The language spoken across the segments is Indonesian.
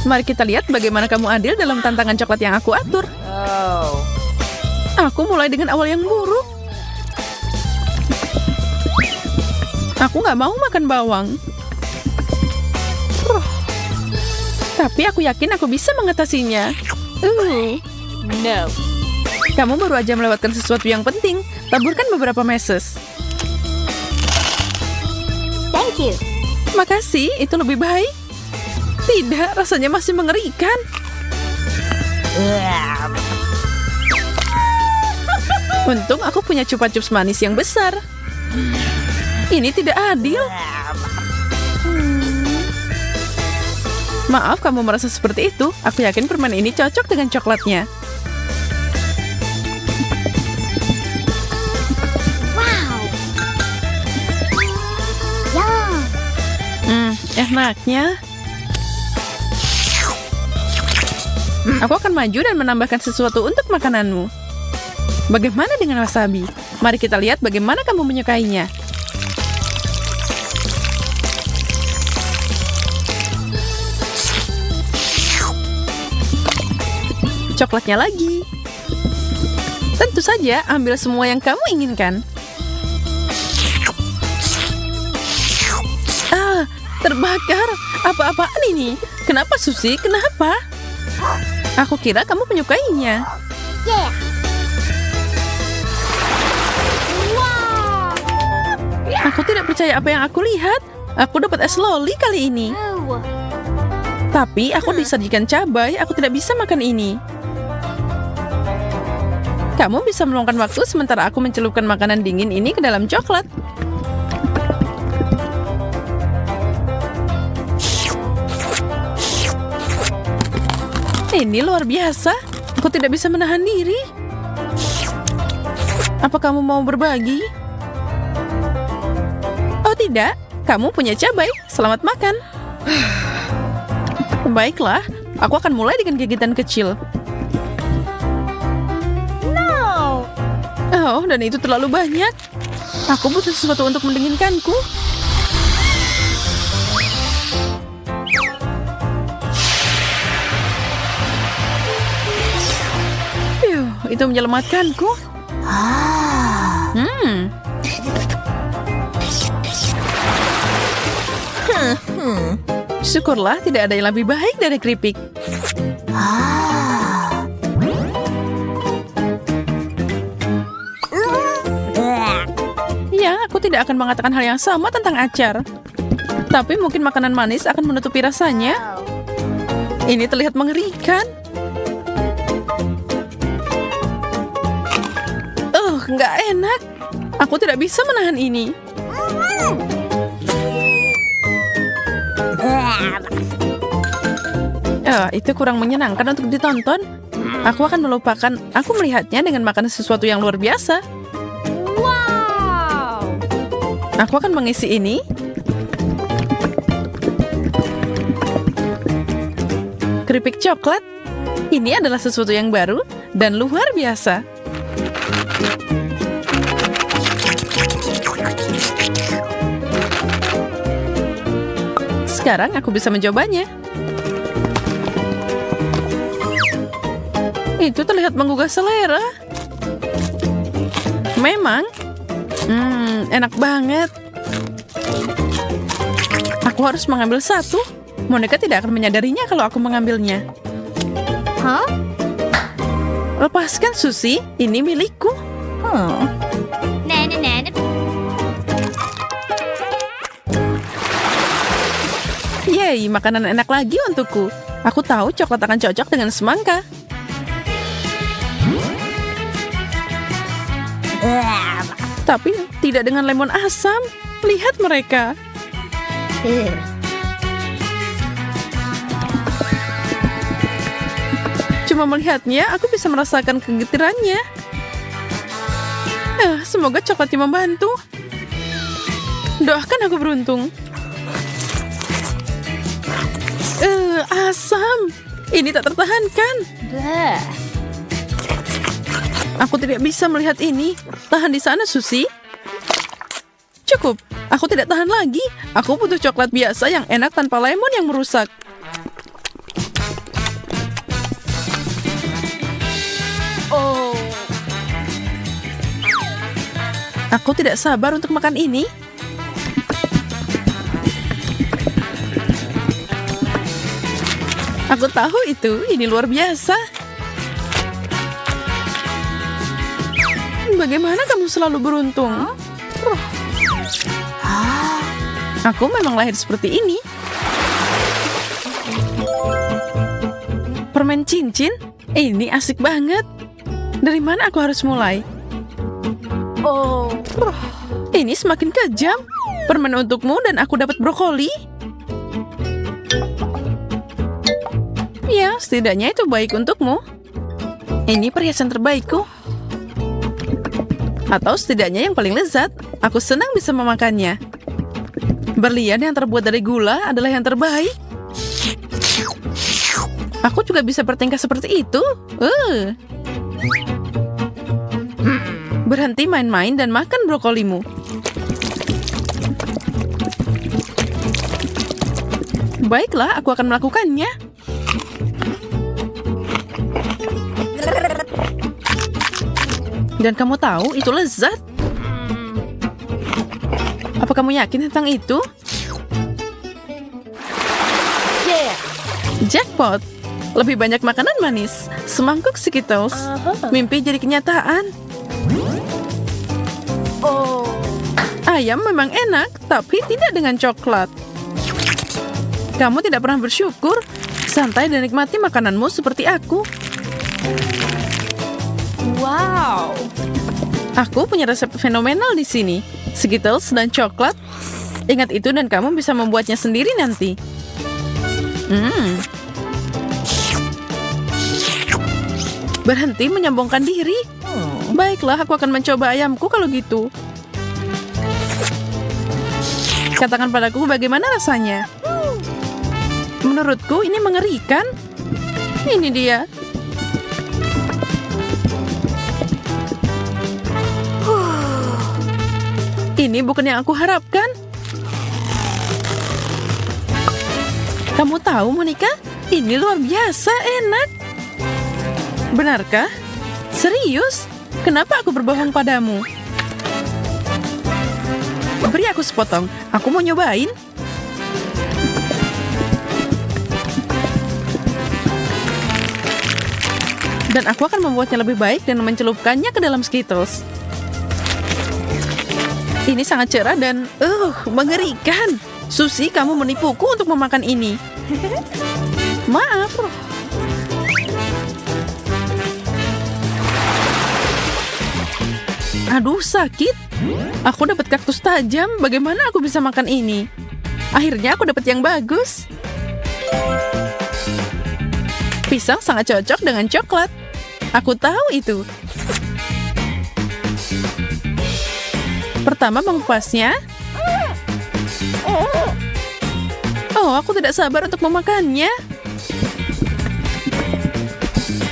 Mari kita lihat bagaimana kamu adil dalam tantangan coklat yang aku atur. Aku mulai dengan awal yang buruk. Aku nggak mau makan bawang. Tapi aku yakin aku bisa mengatasinya. No. Kamu baru aja melewatkan sesuatu yang penting. Taburkan beberapa meses. Thank you. Makasih, itu lebih baik. Tidak, rasanya masih mengerikan. Untung aku punya chupa chups manis yang besar. Ini tidak adil. Maaf kamu merasa seperti itu. Aku yakin permen ini cocok dengan coklatnya. Wow. Yum. Enaknya. Aku akan maju dan menambahkan sesuatu untuk makananmu. Bagaimana dengan wasabi? Mari kita lihat bagaimana kamu menyukainya. Coklatnya lagi. Tentu saja, ambil semua yang kamu inginkan. Terbakar. Apa-apaan ini? Kenapa, Susi? Kenapa? Aku kira kamu menyukainya. Yeah. Wow. Aku tidak percaya apa yang aku lihat. Aku dapat es loli kali ini. Oh. Tapi aku disajikan cabai, aku tidak bisa makan ini. Kamu bisa meluangkan waktu sementara aku mencelupkan makanan dingin ini ke dalam coklat. Ini luar biasa. Aku tidak bisa menahan diri. Apa kamu mau berbagi? Oh tidak, kamu punya cabai. Selamat makan. Baiklah, aku akan mulai dengan gigitan kecil. No. Oh, dan itu terlalu banyak. Aku butuh sesuatu untuk mendinginkanku. Itu menyelamatkanku. Syukurlah tidak ada yang lebih baik dari keripik. Ya, aku tidak akan mengatakan hal yang sama tentang acar. Tapi mungkin makanan manis akan menutupi rasanya. Ini terlihat mengerikan. Nggak enak. Aku tidak bisa menahan ini. Itu kurang menyenangkan untuk ditonton. Aku akan melupakan aku melihatnya dengan makan sesuatu yang luar biasa. Wow. Aku akan mengisi ini. Keripik coklat. Ini adalah sesuatu yang baru dan luar biasa. Sekarang aku bisa mencobanya. Itu terlihat menggugah selera. Memang. Enak banget. Aku harus mengambil satu. Monica tidak akan menyadarinya kalau aku mengambilnya. Hah? Lepaskan, Susi. Ini milikku. Nah. Yeay, makanan enak lagi untukku. Aku tahu coklat akan cocok dengan semangka. Tapi tidak dengan lemon asam. Lihat mereka. Cuma melihatnya, aku bisa merasakan kegetirannya. Semoga coklatnya membantu. Doakan aku beruntung. Asam. Ini tak tertahankan. Aku tidak bisa melihat ini. Tahan di sana, Susi. Cukup. Aku tidak tahan lagi. Aku butuh coklat biasa yang enak tanpa lemon yang merusak. Aku tidak sabar untuk makan ini. Aku tahu ini luar biasa. Bagaimana kamu selalu beruntung? Aku memang lahir seperti ini. Permen cincin? Ini asik banget. Dari mana aku harus mulai? Ini semakin kejam. Permen untukmu dan aku dapat brokoli. Ya, setidaknya itu baik untukmu. Ini perhiasan terbaikku. Atau setidaknya yang paling lezat. Aku senang bisa memakannya. Berlian yang terbuat dari gula adalah yang terbaik. Aku juga bisa bertingkah seperti itu. Berhenti main-main dan makan brokolimu. Baiklah, aku akan melakukannya. Dan kamu tahu itu lezat. Apa kamu yakin tentang itu? Jackpot. Lebih banyak makanan manis. Semangkuk Skittles. Mimpi jadi kenyataan. Ayam memang enak, tapi tidak dengan coklat. Kamu tidak pernah bersyukur. Santai dan nikmati makananmu seperti aku. Wow. Aku punya resep fenomenal di sini. Skittles dan coklat. Ingat itu dan kamu bisa membuatnya sendiri nanti. Berhenti menyombongkan diri. Baiklah, aku akan mencoba ayamku kalau gitu. Katakan padaku bagaimana rasanya. Menurutku ini mengerikan. Ini dia. Ini bukan yang aku harapkan. Kamu tahu, Monica? Ini luar biasa enak. Benarkah? Serius? Kenapa aku berbohong padamu? Beri aku sepotong. Aku mau nyobain. Dan aku akan membuatnya lebih baik dan mencelupkannya ke dalam Skittles. Ini sangat cerah dan mengerikan. Susie, kamu menipuku untuk memakan ini. Maaf. Aduh, sakit. Aku dapat kaktus tajam. Bagaimana aku bisa makan ini? Akhirnya aku dapat yang bagus. Pisang sangat cocok dengan coklat. Aku tahu itu. Pertama mengupasnya. Oh, aku tidak sabar untuk memakannya.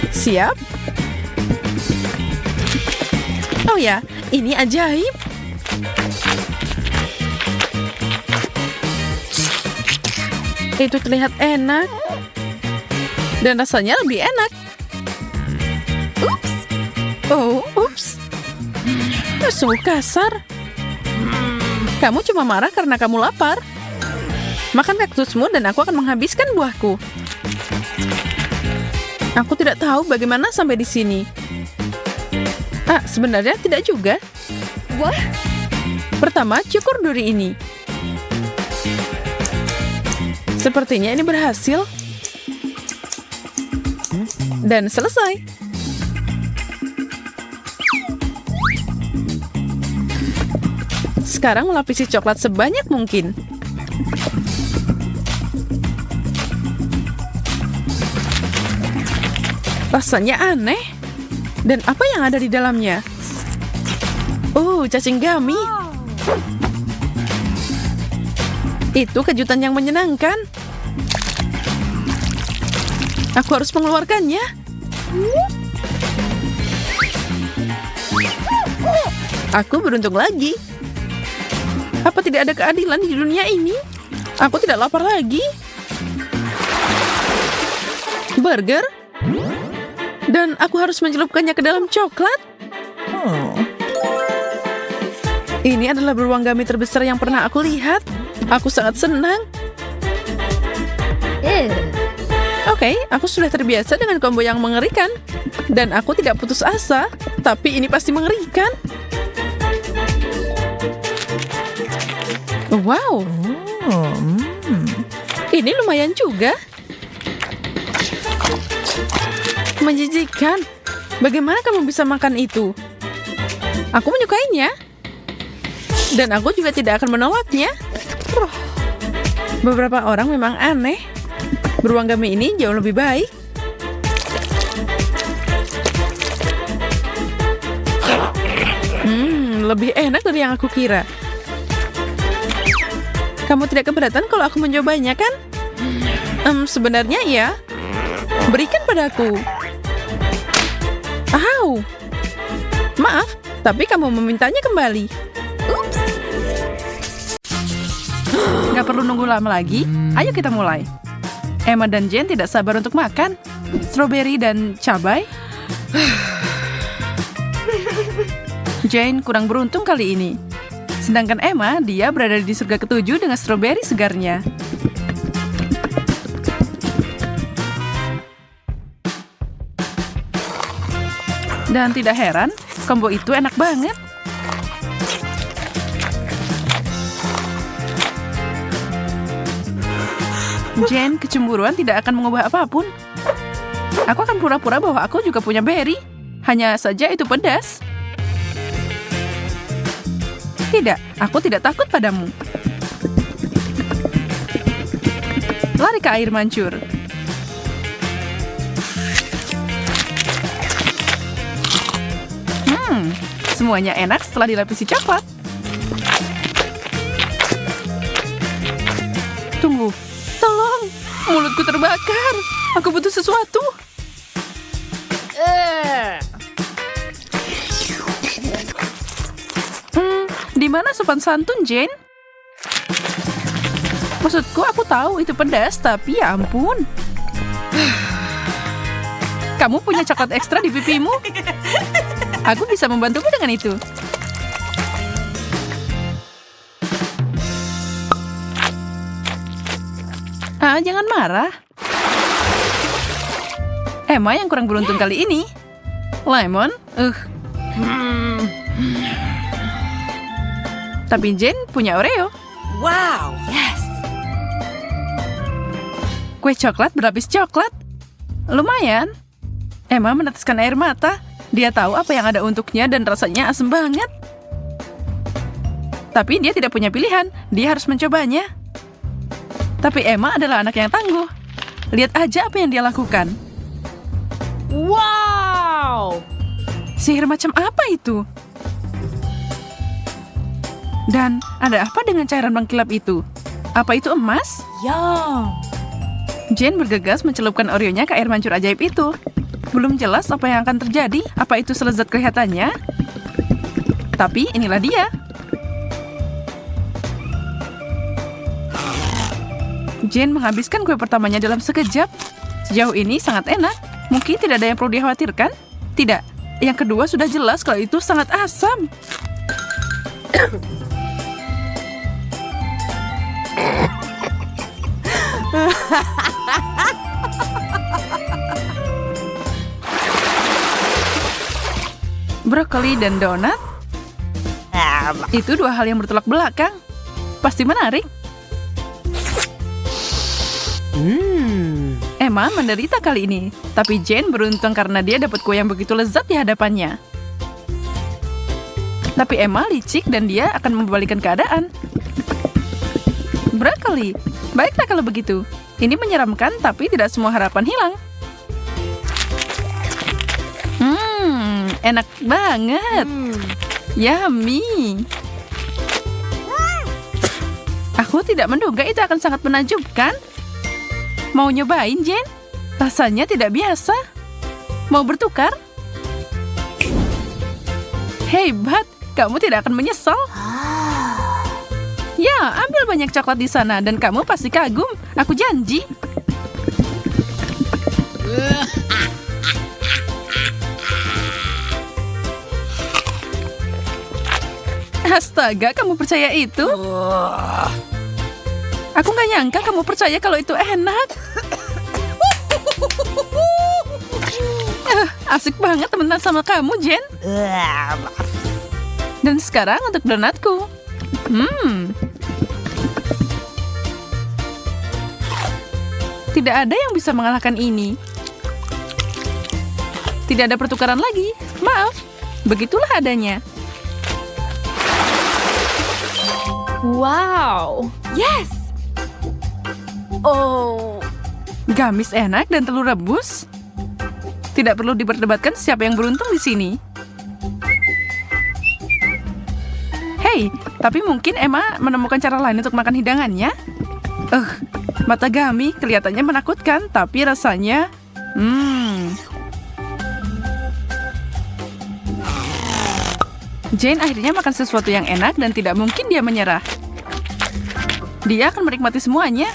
Siap? Oh ya, ini ajaib. Itu terlihat enak. Dan rasanya lebih enak. Ups. Oh, ups. Sungguh kasar. Kamu cuma marah karena kamu lapar. Makan kaktusmu dan aku akan menghabiskan buahku. Aku tidak tahu bagaimana sampai di sini. Sebenarnya tidak juga. Wah. Pertama, cukur duri ini. Sepertinya ini berhasil. Dan selesai. Sekarang melapisi coklat sebanyak mungkin. Rasanya aneh. Dan apa yang ada di dalamnya? Oh, cacing gummy. Itu kejutan yang menyenangkan. Aku harus mengeluarkannya. Aku beruntung lagi. Apa tidak ada keadilan di dunia ini? Aku tidak lapar lagi. Burger? Dan aku harus mencelupkannya ke dalam coklat? Ini adalah beruang gummy terbesar yang pernah aku lihat. Aku sangat senang. Ew. Oke, aku sudah terbiasa dengan combo yang mengerikan. Dan aku tidak putus asa. Tapi ini pasti mengerikan. Wow. Ini lumayan juga. Menjijikan. Bagaimana kamu bisa makan itu? Aku menyukainya. Dan aku juga tidak akan menolaknya. Beberapa orang memang aneh. Beruang gummy ini jauh lebih baik. Lebih enak dari yang aku kira. Kamu tidak keberatan kalau aku mencobanya, kan? Sebenarnya iya. Berikan padaku. Au. Maaf, tapi kamu memintanya kembali. Oops. Gak perlu nunggu lama lagi. Ayo kita mulai. Emma dan Jane tidak sabar untuk makan. Strawberry dan cabai. Jane kurang beruntung kali ini. Sedangkan Emma, dia berada di surga ketujuh dengan strawberry segarnya. Dan tidak heran, combo itu enak banget. Jane kecemburuan tidak akan mengubah apapun. Aku akan pura-pura bahwa aku juga punya berry. Hanya saja itu pedas. Tidak, aku tidak takut padamu. Lari ke air mancur. Semuanya enak setelah dilapisi coklat. Tunggu, tolong, mulutku terbakar. Aku butuh sesuatu. Di mana sopan santun, Jane? Maksudku, aku tahu itu pedas, tapi ya ampun. Kamu punya coklat ekstra di pipimu? Aku bisa membantumu dengan itu. Jangan marah. Emma yang kurang beruntung kali ini. Lemon, Tapi Jane punya Oreo. Wow. Yes. Kue coklat berlapis coklat. Lumayan. Emma meneteskan air mata. Dia tahu apa yang ada untuknya dan rasanya asem banget. Tapi dia tidak punya pilihan. Dia harus mencobanya. Tapi Emma adalah anak yang tangguh. Lihat aja apa yang dia lakukan. Wow. Sihir macam apa itu? Dan ada apa dengan cairan mengkilap itu? Apa itu emas? Yum. Jane bergegas mencelupkan Oreo-nya ke air mancur ajaib itu. Belum jelas apa yang akan terjadi, apa itu selezat kelihatannya. Tapi inilah dia. Jane menghabiskan kue pertamanya dalam sekejap. Sejauh ini sangat enak. Mungkin tidak ada yang perlu dikhawatirkan. Tidak, yang kedua sudah jelas kalau itu sangat asam. Brokoli dan donat? Itu dua hal yang bertolak belakang. Pasti menarik. Emma menderita kali ini, tapi Jane beruntung karena dia dapat kue yang begitu lezat di hadapannya. Tapi Emma licik dan dia akan membalikan keadaan. Brokoli, baiklah kalau begitu. Ini menyeramkan, tapi tidak semua harapan hilang. Enak banget. Yummy. Aku tidak menduga itu akan sangat menakjubkan. Mau nyobain, Jane? Rasanya tidak biasa. Mau bertukar? Hebat, kamu tidak akan menyesal. Ya, ambil banyak coklat di sana dan kamu pasti kagum. Aku janji. Astaga, kamu percaya itu? Aku nggak nyangka kamu percaya kalau itu enak. Asik banget temenan sama kamu, Jen. Dan sekarang untuk donatku. Tidak ada yang bisa mengalahkan ini. Tidak ada pertukaran lagi. Maaf, begitulah adanya. Wow. Yes. Oh. Gamis enak dan telur rebus. Tidak perlu diperdebatkan siapa yang beruntung di sini. Hei, tapi mungkin Emma menemukan cara lain untuk makan hidangannya. Mata Gami kelihatannya menakutkan, tapi rasanya... Jane akhirnya makan sesuatu yang enak dan tidak mungkin dia menyerah. Dia akan menikmati semuanya.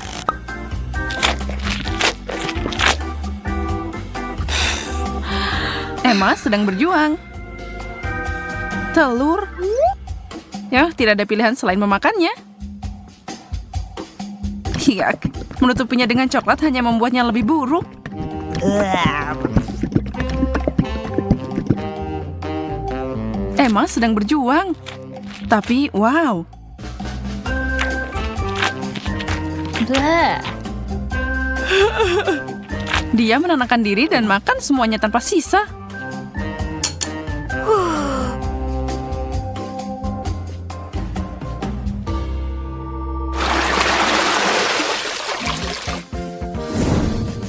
Emma sedang berjuang. Telur. Ya, tidak ada pilihan selain memakannya. Hiak, menutupinya dengan coklat hanya membuatnya lebih buruk. Emma sedang berjuang. Tapi, wow. Bleh. Dia menenangkan diri dan makan semuanya tanpa sisa.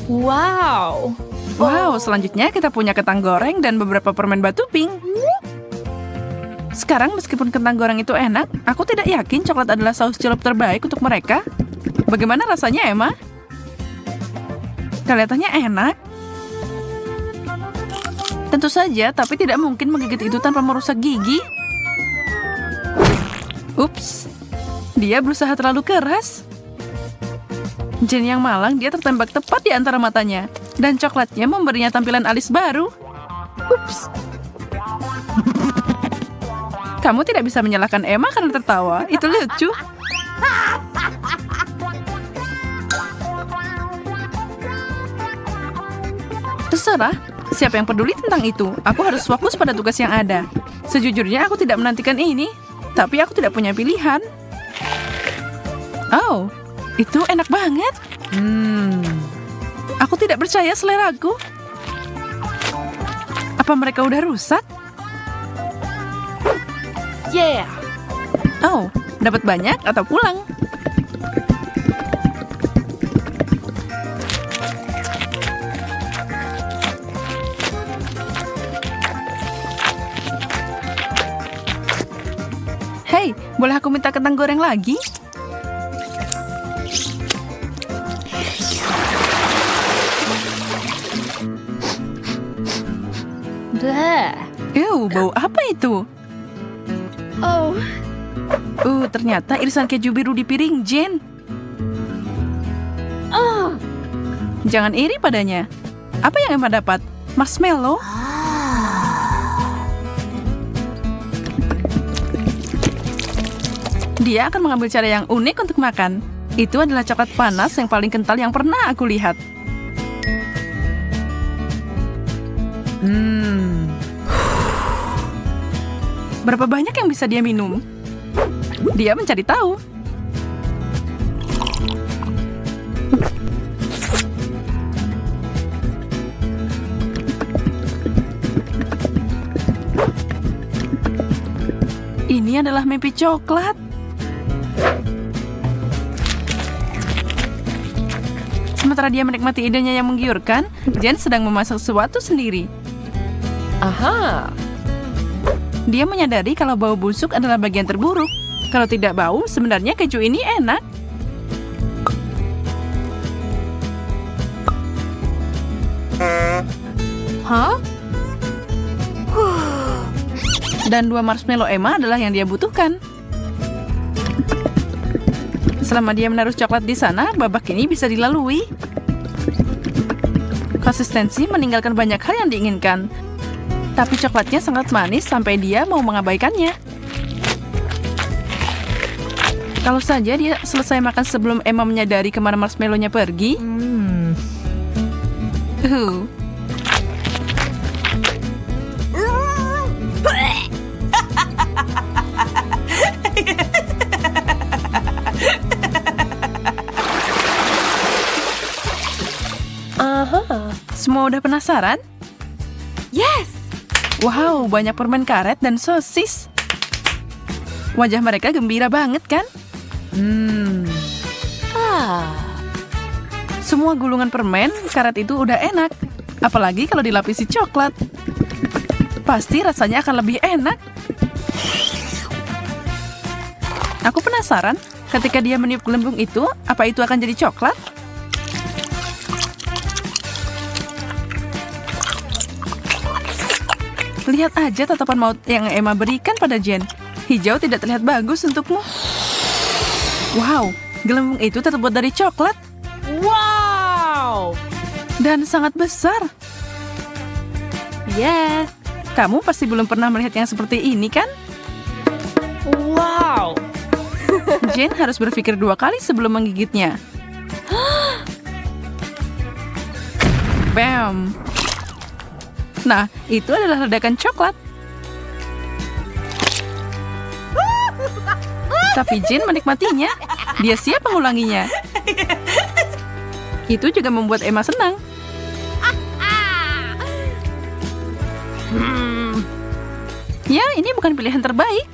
Wow. Wow, selanjutnya kita punya kentang goreng dan beberapa permen batu pink. Sekarang meskipun kentang goreng itu enak, aku tidak yakin coklat adalah saus celup terbaik untuk mereka. Bagaimana rasanya, Emma? Kelihatannya enak. Tentu saja, tapi tidak mungkin menggigit itu tanpa merusak gigi. Ups, dia berusaha terlalu keras. Jane yang malang, dia tertembak tepat di antara matanya. Dan coklatnya memberinya tampilan alis baru. Ups. Kamu tidak bisa menyalahkan Emma karena tertawa. Itu lucu. Terserah, siapa yang peduli tentang itu? Aku harus fokus pada tugas yang ada. Sejujurnya aku tidak menantikan ini, tapi aku tidak punya pilihan. Oh, itu enak banget. Aku tidak percaya seleraku. Apa mereka udah rusak? Yeah. Oh, dapat banyak atau pulang? Hei, boleh aku minta kentang goreng lagi? Bleh. Bau apa itu? Oh. Ternyata irisan keju biru di piring Jane. Oh. Jangan iri padanya. Apa yang Emma dapat? Marshmallow? Dia akan mengambil cara yang unik untuk makan. Itu adalah coklat panas yang paling kental yang pernah aku lihat. Berapa banyak yang bisa dia minum? Dia mencari tahu. Ini adalah mimpi coklat. Sementara dia menikmati idenya yang menggiurkan, Jen sedang memasak sesuatu sendiri. Aha. Dia menyadari kalau bau busuk adalah bagian terburuk. Kalau tidak bau, sebenarnya keju ini enak. Hah? Dan 2 marshmallow Emma adalah yang dia butuhkan. Selama dia menaruh coklat di sana, babak ini bisa dilalui. Konsistensi meninggalkan banyak hal yang diinginkan. Tapi coklatnya sangat manis sampai dia mau mengabaikannya. Kalau saja dia selesai makan sebelum Emma menyadari kemana marshmallow-nya pergi. Uh. Aha. Semua udah penasaran? Yes. Wow, banyak permen karet dan sosis. Wajah mereka gembira banget kan? Ah. Semua gulungan permen karet itu udah enak. Apalagi kalau dilapisi coklat. Pasti rasanya akan lebih enak. Aku penasaran, ketika dia meniup gelembung itu, apa itu akan jadi coklat? Lihat aja tatapan maut yang Emma berikan pada Jen. Hijau tidak terlihat bagus untukmu. Wow, gelembung itu terbuat dari coklat. Wow. Dan sangat besar. Yes. Kamu pasti belum pernah melihat yang seperti ini, kan? Wow. Jen harus berpikir 2 kali sebelum menggigitnya. Bam! Nah, itu adalah ledakan coklat. Tapi Jen menikmatinya. Dia siap mengulanginya. Itu juga membuat Emma senang. Ya, ini bukan pilihan terbaik.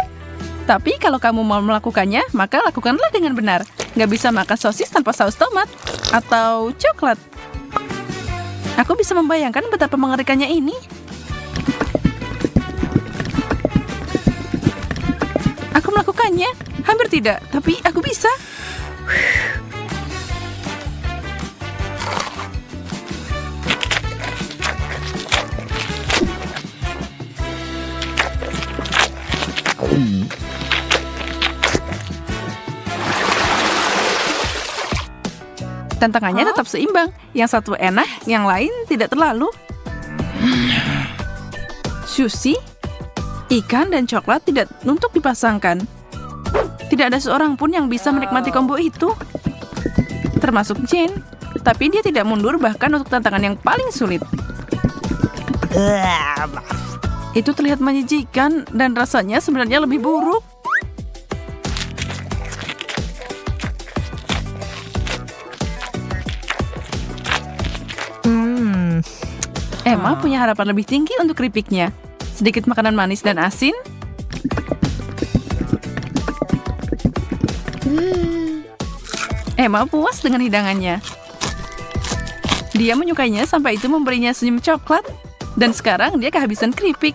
Tapi kalau kamu mau melakukannya, maka lakukanlah dengan benar. Nggak bisa makan sosis tanpa saus tomat. Atau coklat. Aku bisa membayangkan betapa mengerikannya ini. Aku melakukannya. Hampir tidak, tapi aku bisa. Tantangannya tetap seimbang. Yang satu enak, yang lain tidak terlalu. Sushi, ikan, dan coklat tidak untuk dipasangkan. Tidak ada seorang pun yang bisa menikmati combo itu. Termasuk Jane. Tapi dia tidak mundur bahkan untuk tantangan yang paling sulit. Itu terlihat menjijikan dan rasanya sebenarnya lebih buruk. Emma punya harapan lebih tinggi untuk keripiknya. Sedikit makanan manis dan asin. Emma puas dengan hidangannya. Dia menyukainya sampai itu memberinya senyum coklat. Dan sekarang dia kehabisan keripik.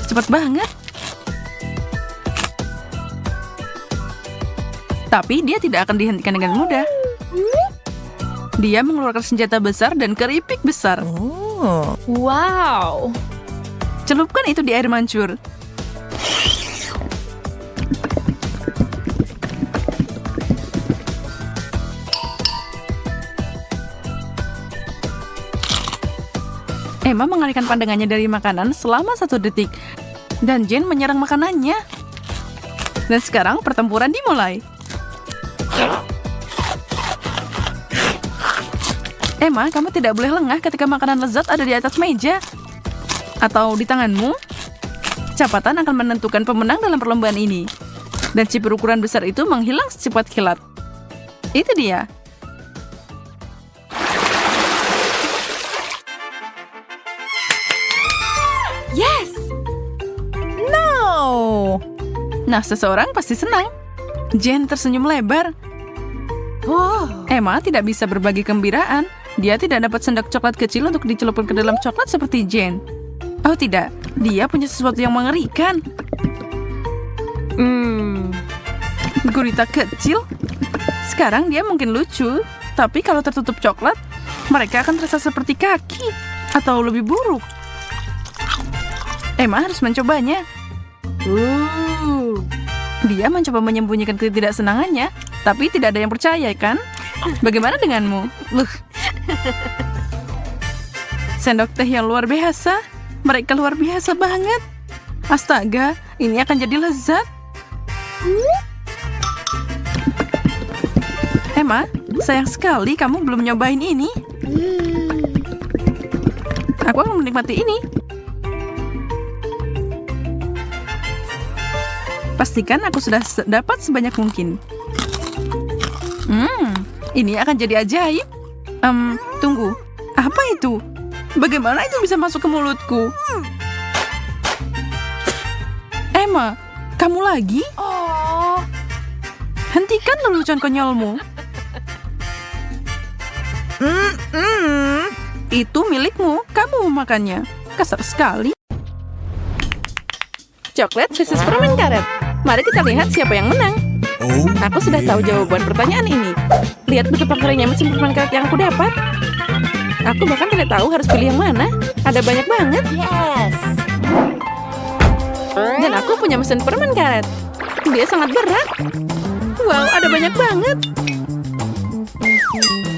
Cepat banget. Tapi dia tidak akan dihentikan dengan mudah. Dia mengeluarkan senjata besar dan keripik besar. Wow. Celupkan itu di air mancur. Emma mengalihkan pandangannya dari makanan selama 1 detik. Dan Jane menyerang makanannya. Dan sekarang pertempuran dimulai. Emma, kamu tidak boleh lengah ketika makanan lezat ada di atas meja. Atau di tanganmu. Kecepatan akan menentukan pemenang dalam perlombaan ini. Dan chip berukuran besar itu menghilang secepat kilat. Itu dia. Yes. No. Nah, seseorang pasti senang. Jen tersenyum lebar. Emma tidak bisa berbagi kegembiraan. Dia tidak dapat sendok coklat kecil untuk dicelupkan ke dalam coklat seperti Jen. Oh tidak, dia punya sesuatu yang mengerikan. Gurita kecil. Sekarang dia mungkin lucu, tapi kalau tertutup coklat, mereka akan terasa seperti kaki. Atau lebih buruk. Emma harus mencobanya. Dia mencoba menyembunyikan ketidaksenangannya, tapi tidak ada yang percaya, kan? Bagaimana denganmu? Sendok teh yang luar biasa. Mereka luar biasa banget. Astaga, Ini akan jadi lezat. Emma, sayang sekali kamu belum nyobain ini. Aku akan menikmati ini. Pastikan aku sudah dapat sebanyak mungkin. Ini akan jadi ajaib. Tunggu. Apa itu? Bagaimana itu bisa masuk ke mulutku? Emma, kamu lagi? Oh. Hentikan lelucon konyolmu. Itu milikmu, kamu memakannya. Kasar sekali. Coklat versus permen karet. Mari kita lihat siapa yang menang. Aku sudah tahu jawaban pertanyaan ini. Lihat betapa kerennya mesin permen karet yang aku dapat. Aku bahkan tidak tahu harus pilih yang mana. Ada banyak banget. Yes. Dan aku punya mesin permen karet. Dia sangat berat. Wow, ada banyak banget.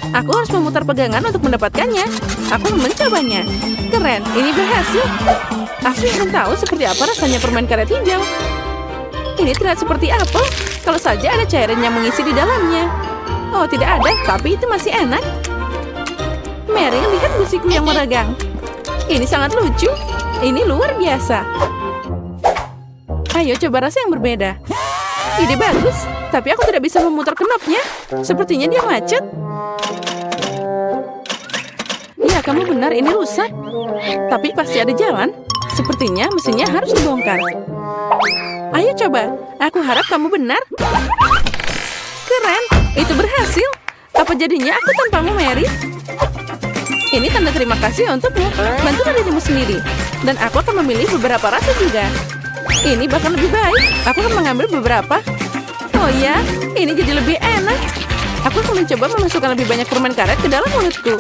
Aku harus memutar pegangan untuk mendapatkannya. Aku mencobanya. Keren, ini berhasil. Aku ingin tahu seperti apa rasanya permen karet hijau. Ini terlihat seperti apel. Kalau saja ada cairan yang mengisi di dalamnya. Oh, tidak ada, tapi itu masih enak. Mary, lihat gusiku yang meregang. Ini sangat lucu. Ini luar biasa. Ayo coba rasa yang berbeda. Ide bagus, tapi aku tidak bisa memutar knopnya. Sepertinya dia macet. Ya, kamu benar, ini rusak. Tapi pasti ada jalan. Sepertinya mesinnya harus dibongkar. Ayo coba, aku harap kamu benar. Keren, itu berhasil. Apa jadinya aku tanpamu, Mary? Ini tanda terima kasih untukmu. Bantulah dirimu sendiri. Dan aku akan memilih beberapa rasa juga. Ini bahkan lebih baik. Aku akan mengambil beberapa. Oh ya, ini jadi lebih enak. Aku akan mencoba memasukkan lebih banyak permen karet ke dalam mulutku.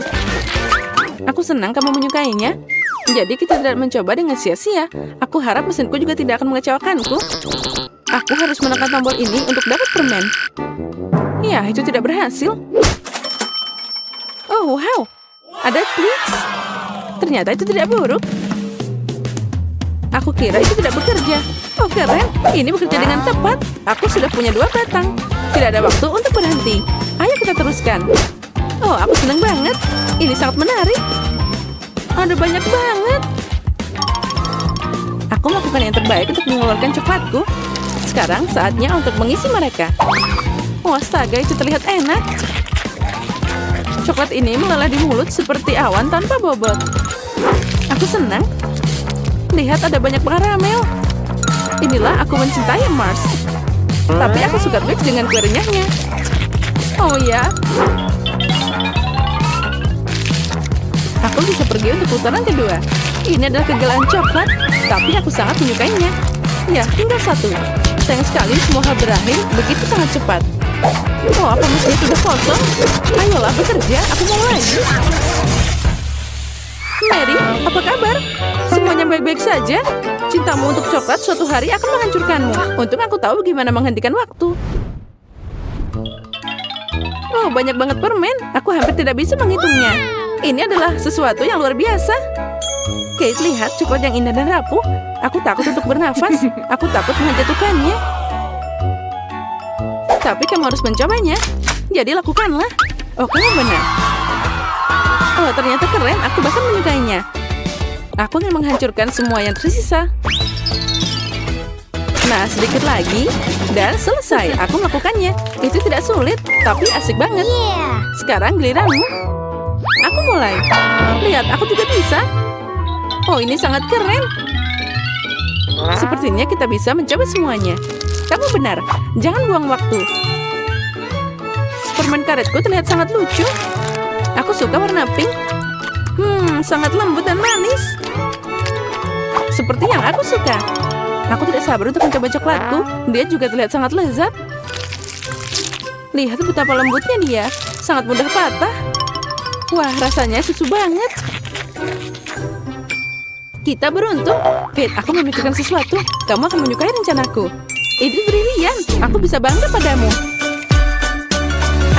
Aku senang kamu menyukainya. Jadi kita tidak mencoba dengan sia-sia. Aku harap mesinku juga tidak akan mengecewakanku. Aku harus menekan tombol ini untuk dapat permen. Ya, itu tidak berhasil. Oh, wow. Ada tweaks. Ternyata itu tidak buruk. Aku kira itu tidak bekerja. Oh, keren. Ini bekerja dengan tepat. Aku sudah punya 2 batang. Tidak ada waktu untuk berhenti. Ayo kita teruskan. Oh, aku senang banget. Ini sangat menarik. Ada banyak banget. Aku melakukan yang terbaik untuk mengeluarkan coklatku. Sekarang saatnya untuk mengisi mereka. Oh, astaga, itu terlihat enak. Coklat ini meleleh di mulut seperti awan tanpa bobot. Aku senang. Lihat, ada banyak karamel. Inilah aku mencintai Mars. Tapi aku suka Twix dengan kue renyahnya. Oh ya. Aku bisa pergi untuk putaran kedua. Ini adalah kegelaran coklat, tapi aku sangat menyukainya. Ya, tinggal 1. Sayang sekali semua hal berakhir begitu sangat cepat. Oh, apa mesinnya sudah kosong? Ayolah bekerja, aku mau lagi. Mary, apa kabar? Semuanya baik-baik saja? Cintamu untuk coklat suatu hari akan menghancurkanmu. Untung aku tahu bagaimana menghentikan waktu. Oh, banyak banget permen. Aku hampir tidak bisa menghitungnya. Ini adalah sesuatu yang luar biasa. Kate, lihat coklat yang indah dan rapuh. Aku takut untuk bernafas. Aku takut menjatuhkannya. Tapi kamu harus mencobanya. Jadi lakukanlah. Oh, kamu benar. Oh, ternyata keren. Aku bahkan menyukainya. Aku ingin menghancurkan semua yang tersisa. Nah, sedikit lagi. Dan selesai. Aku melakukannya. Itu tidak sulit, tapi asik banget. Sekarang giliranmu. Aku mulai. Lihat, aku juga bisa. Oh, ini sangat keren. Sepertinya kita bisa mencoba semuanya. Kamu benar. Jangan buang waktu. Permen karetku terlihat sangat lucu. Aku suka warna pink. Sangat lembut dan manis. Seperti yang aku suka. Aku tidak sabar untuk mencoba coklatku. Dia juga terlihat sangat lezat. Lihat betapa lembutnya dia. Sangat mudah patah. Wah, rasanya susu banget. Kita beruntung. Kate, aku memikirkan sesuatu. Kamu akan menyukai rencanaku. Ini brilian. Aku bisa bangga padamu.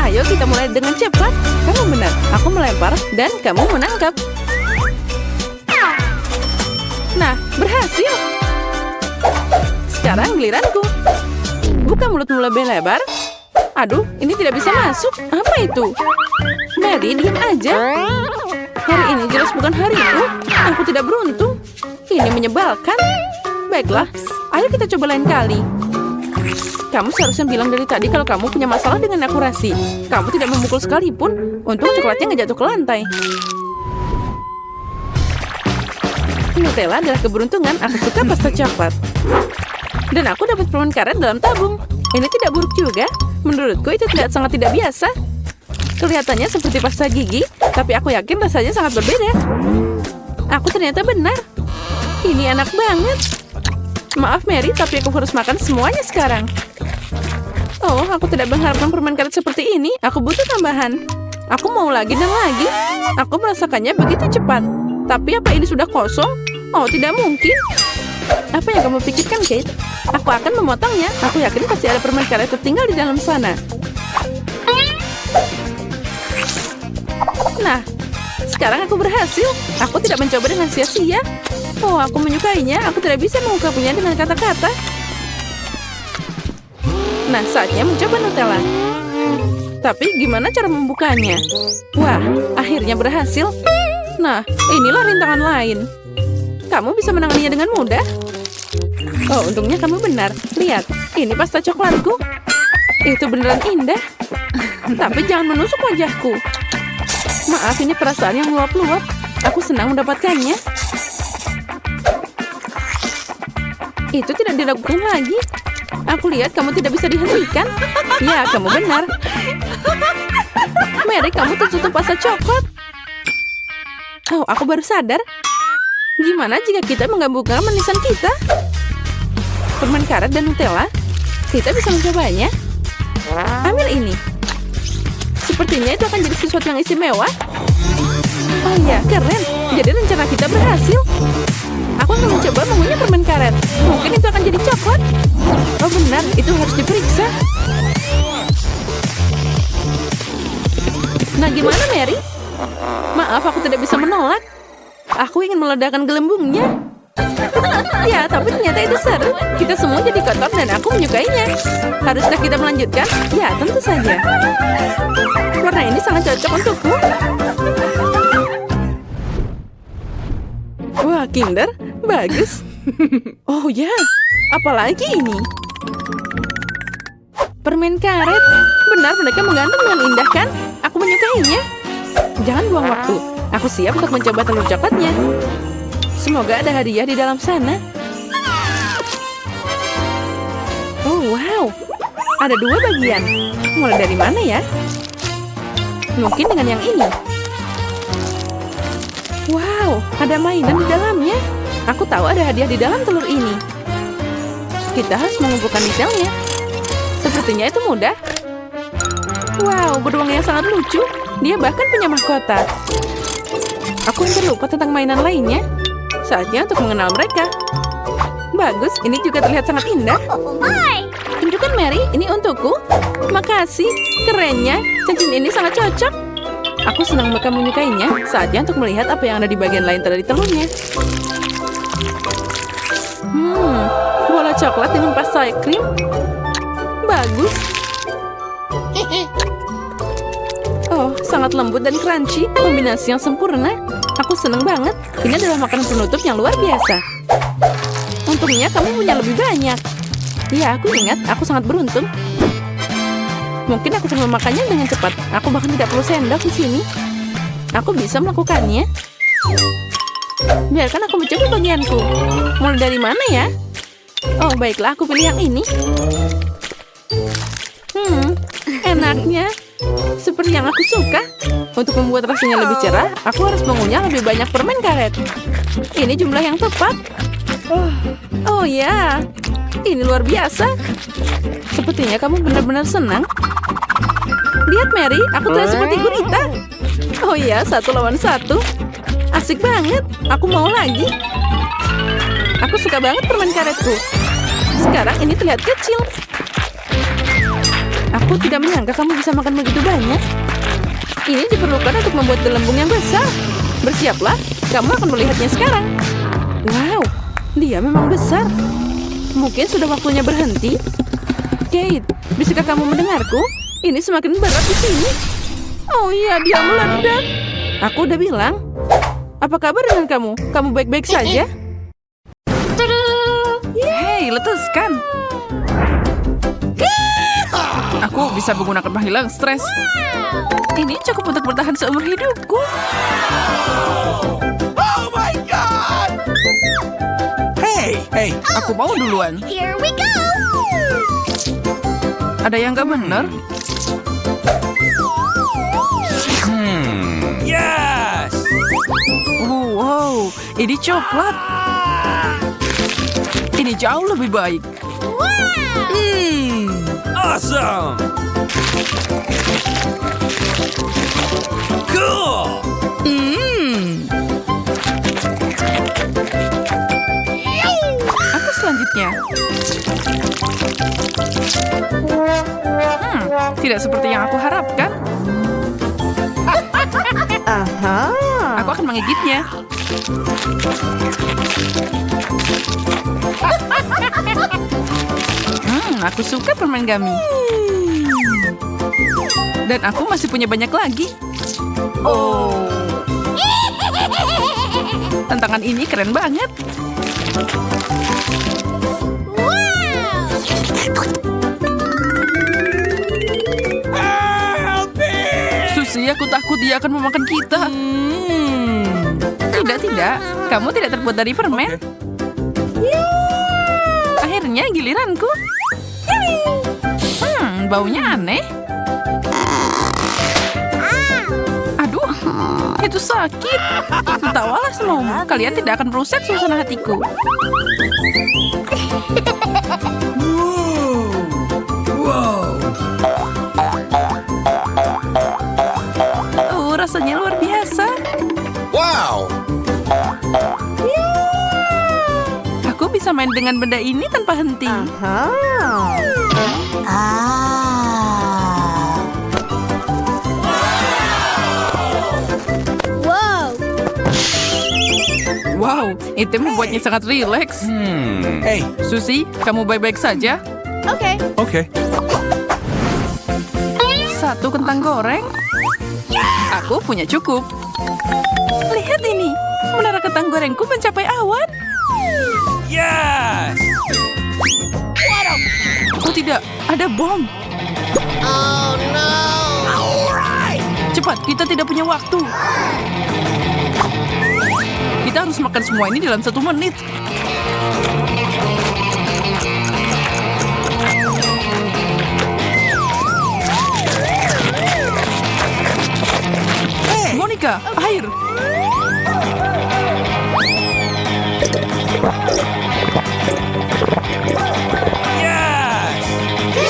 Ayo kita mulai dengan cepat. Kamu benar. Aku melempar dan kamu menangkap. Nah, berhasil. sekarang giliranku. Buka mulutmu lebih lebar. Aduh, ini tidak bisa masuk. Apa itu? Mary, diam aja. Hari ini jelas bukan hariku. Aku tidak beruntung. Ini menyebalkan. Baiklah, ayo kita coba lain kali. Kamu seharusnya bilang dari tadi kalau kamu punya masalah dengan akurasi. Kamu tidak memukul sekalipun. Untung coklatnya nggak jatuh ke lantai. Nutella adalah keberuntungan. Aku suka pasta coklat. Dan aku dapat permen karet dalam tabung. Ini tidak buruk juga. Menurutku itu sangat tidak biasa. Kelihatannya seperti pasta gigi, tapi aku yakin rasanya sangat berbeda. Aku ternyata benar. Ini enak banget. Maaf Mary, tapi aku harus makan semuanya sekarang. Oh, aku tidak mengharapkan permen karet seperti ini. Aku butuh tambahan. Aku mau lagi dan lagi. Aku merasakannya begitu cepat. Tapi apa ini sudah kosong? Oh, tidak mungkin. Apa yang kamu pikirkan, Kate? Aku akan memotongnya. Aku yakin pasti ada permen karet tertinggal di dalam sana. Nah, sekarang aku berhasil. Aku tidak mencoba dengan sia-sia. Oh, aku menyukainya. Aku tidak bisa mengungkapnya dengan kata-kata. Nah, saatnya mencoba Nutella. Tapi gimana cara membukanya? Wah, akhirnya berhasil. Nah, inilah rintangan lain. Kamu bisa menanganinya dengan mudah. Oh, untungnya kamu benar. Lihat, ini pasta coklatku. Itu beneran indah. Tapi jangan menusuk wajahku. Maaf, ini perasaan yang meluap-luap. Aku senang mendapatkannya. Itu tidak diragukan lagi. Aku lihat kamu tidak bisa dihentikan. Ya, kamu benar. Mary, kamu tertutup pasta coklat. Oh, aku baru sadar. Gimana jika kita menggabungkan manisan kita? Permen karet dan Nutella. Kita bisa mencobanya. Ambil ini. Sepertinya itu akan jadi sesuatu yang istimewa. Oh iya, keren. Jadi rencana kita berhasil. Aku akan mencoba mengunyah permen karet. Mungkin itu akan jadi coklat. Oh benar, itu harus diperiksa. Nah, gimana Mary? Maaf, aku tidak bisa menolak. Aku ingin meledakkan gelembungnya. Ya, tapi ternyata itu seru. Kita semua jadi kotor dan aku menyukainya. Haruskah kita melanjutkan? Ya, tentu saja. Warna ini sangat cocok untukku. Wah, Kinder, bagus. Oh ya, apalagi ini? Permen karet. Benar, mereka menggantung dengan indah kan? Aku menyukainya. Jangan buang waktu. Aku siap untuk mencoba telur coklatnya. Semoga ada hadiah di dalam sana. Oh, wow. Ada 2 bagian. Mulai dari mana ya? Mungkin dengan yang ini. Wow, ada mainan di dalamnya. Aku tahu ada hadiah di dalam telur ini. Kita harus mengumpulkan detailnya. Sepertinya itu mudah. Wow, beruang yang sangat lucu. Dia bahkan punya mahkota. Aku hampir lupa tentang mainan lainnya. Saatnya untuk mengenal mereka. Bagus, ini juga terlihat sangat indah. Tunjukkan Mary, ini untukku. Makasih, kerennya. Cincin ini sangat cocok. Aku senang mereka menyukainya. Saatnya untuk melihat apa yang ada di bagian lain dari telurnya. Bola coklat dengan pasta krim. Bagus. Oh, sangat lembut dan crunchy. Kombinasi yang sempurna. Aku senang banget. Ini adalah makanan penutup yang luar biasa. Untungnya kamu punya lebih banyak. Ya, aku ingat. Aku sangat beruntung. Mungkin aku akan memakannya dengan cepat. Aku bahkan tidak perlu sendok di sini. Aku bisa melakukannya. Biarkan aku mencoba bagianku. Mulai dari mana ya? Oh, baiklah. Aku pilih yang ini. Enaknya. Seperti yang aku suka. Untuk membuat rasanya lebih cerah, aku harus mengunyah lebih banyak permen karet. Ini jumlah yang tepat. Oh ya, ini luar biasa. Sepertinya kamu benar-benar senang. Lihat Mary, aku terlihat seperti gurita. Oh ya, 1 lawan 1. Asik banget. Aku mau lagi. Aku suka banget permen karetku. Sekarang ini terlihat kecil. Aku tidak menyangka kamu bisa makan begitu banyak. Ini diperlukan untuk membuat gelembung yang besar. Bersiaplah, kamu akan melihatnya sekarang. Wow, dia memang besar. Mungkin sudah waktunya berhenti. Kate, bisakah kamu mendengarku? Ini semakin berat di sini. Oh iya, dia meledak. Aku udah bilang. Apa kabar dengan kamu? Kamu baik-baik saja? Hei, letuskan. Aku bisa menggunakan penghilang stres. Ini cukup untuk bertahan seumur hidupku. Oh my god! Hey, Aku mau duluan. Here we go. Ada yang gak benar? yes! Wow, ini coklat. Ini jauh lebih baik. Awesome! Cool! Apa selanjutnya? Tidak seperti yang aku harapkan. Aku akan menggigitnya. Aku suka permen gummy. Dan aku masih punya banyak lagi. Oh. Tantangan ini keren banget. Susi, aku takut dia akan memakan kita. Tidak. Kamu tidak terbuat dari permen. Akhirnya giliranku. Baunya aneh. Aduh, itu sakit. Tertawalah semuamu. Kalian tidak akan merusak suasana hatiku. Rasanya luar biasa. Wow! Aku bisa main dengan benda ini tanpa henti. Wow, itu membuatnya sangat rileks. Hey, Susi, kamu baik-baik saja? okay. Satu kentang goreng? Aku punya cukup. Lihat ini, menara kentang gorengku mencapai awan. Yes! Oh tidak, ada bom. Oh no. Cepat, kita tidak punya waktu. Kita harus makan semua ini dalam 1 menit. Monica, air. Yes!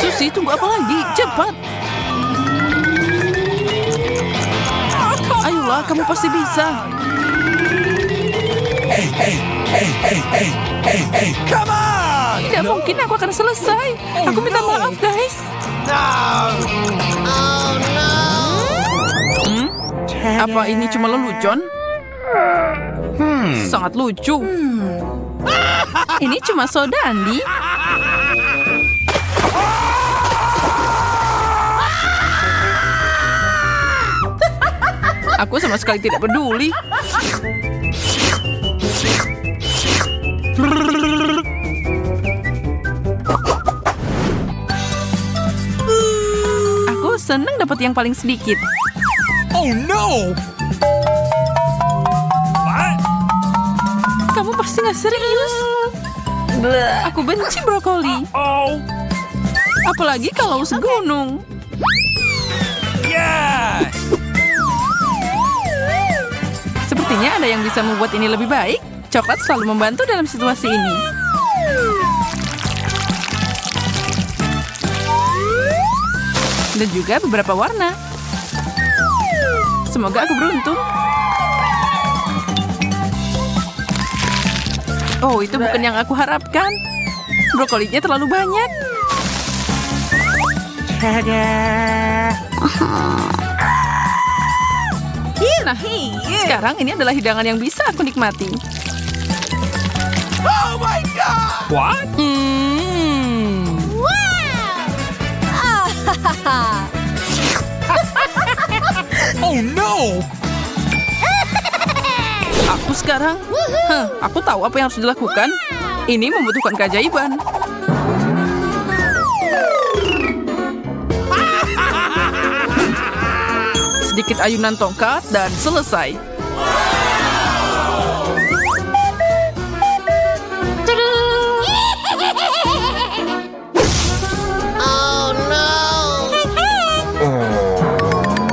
Susi, tunggu apa lagi? Cepat. Ayolah, kamu pasti bisa. Hey, come on! Tidak mungkin aku akan selesai. Aku minta maaf, guys. Oh no. Apa ini cuma lelucon? Sangat lucu. Ini cuma soda, Andi. Aku sama sekali tidak peduli. Aku senang dapat yang paling sedikit. Oh no! What? Kamu pasti nggak serius. Aku benci brokoli. Oh! Apalagi kalau segunung. Yes! Sepertinya ada yang bisa membuat ini lebih baik. Coklat selalu membantu dalam situasi ini. Dan juga beberapa warna. Semoga aku beruntung. Oh, itu bukan yang aku harapkan. Brokolinya terlalu banyak. Nah, sekarang ini adalah hidangan yang bisa aku nikmati. Oh my god! What? Oh no! Aku sekarang, aku tahu apa yang harus dilakukan. Ini membutuhkan keajaiban. Sedikit ayunan tongkat dan selesai. Oh no!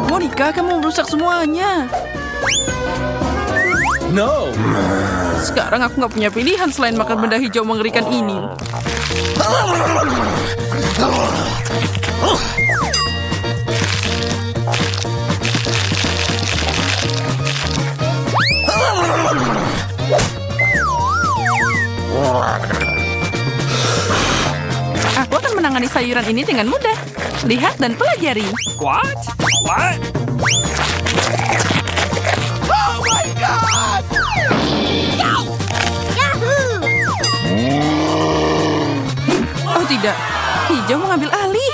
Monica, kamu merusak semuanya. No! Sekarang aku nggak punya pilihan selain makan benda hijau mengerikan ini. Aku akan menangani sayuran ini dengan mudah. Lihat dan pelajari. What? What? Oh my god! Oh tidak, hijau mengambil alih.